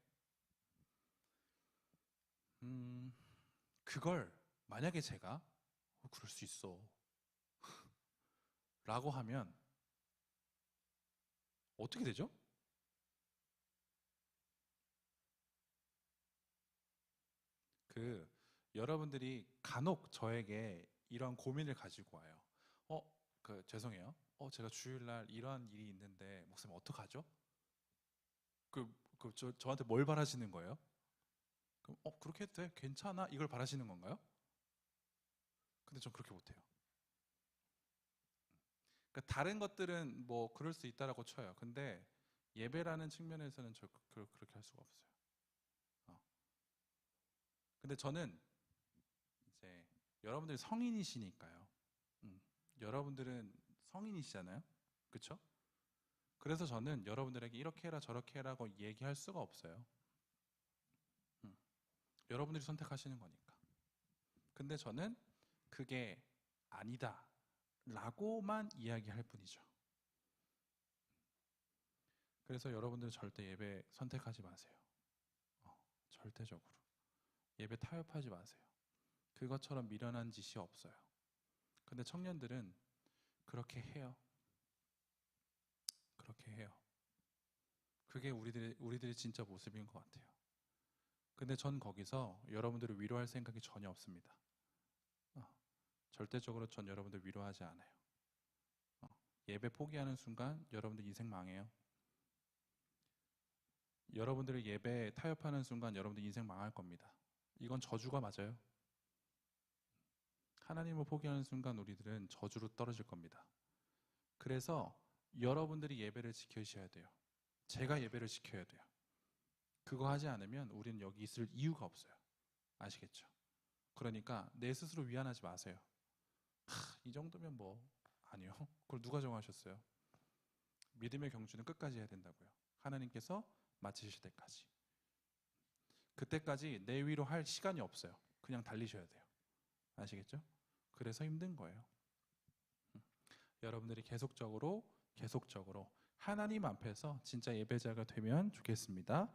그걸 만약에 제가 그럴 수 있어 라고 하면 어떻게 되죠? 여러분들이 간혹 저에게 이런 고민을 가지고 와요. 죄송해요. 제가 주일날 이러한 일이 있는데 목사님 어떡하죠? 저한테 뭘 바라시는 거예요? 그럼 그렇게 해도 돼? 괜찮아? 이걸 바라시는 건가요? 근데 전 그렇게 못해요. 그러니까 다른 것들은 뭐 그럴 수 있다라고 쳐요. 근데 예배라는 측면에서는 그렇게 할 수가 없어요. 근데 저는 이제 여러분들이 성인이시니까요. 여러분들은 성인이시잖아요. 그렇죠? 그래서 저는 여러분들에게 이렇게 해라 저렇게 해라고 얘기할 수가 없어요. 여러분들이 선택하시는 거니까. 근데 저는 그게 아니다 라고만 이야기할 뿐이죠. 그래서 여러분들은 절대 예배 선택하지 마세요. 절대적으로. 예배 타협하지 마세요. 그것처럼 미련한 짓이 없어요. 근데 청년들은 그렇게 해요. 그렇게 해요. 그게 우리들의 진짜 모습인 것 같아요. 근데 전 거기서 여러분들을 위로할 생각이 전혀 없습니다. 절대적으로 전 여러분들 위로하지 않아요. 예배 포기하는 순간 여러분들 인생 망해요. 여러분들의 예배 타협하는 순간 여러분들 인생 망할 겁니다. 이건 저주가 맞아요. 하나님을 포기하는 순간 우리들은 저주로 떨어질 겁니다. 그래서 여러분들이 예배를 지켜주셔야 돼요. 제가 예배를 지켜야 돼요. 그거 하지 않으면 우리는 여기 있을 이유가 없어요. 아시겠죠? 그러니까 내 스스로 위안하지 마세요. 이 정도면 뭐 아니요. 그걸 누가 정하셨어요? 믿음의 경주는 끝까지 해야 된다고요. 하나님께서 마치실 때까지. 그때까지 내 위로 할 시간이 없어요. 그냥 달리셔야 돼요. 아시겠죠? 그래서 힘든 거예요. 여러분들이 계속적으로 하나님 앞에서 진짜 예배자가 되면 좋겠습니다.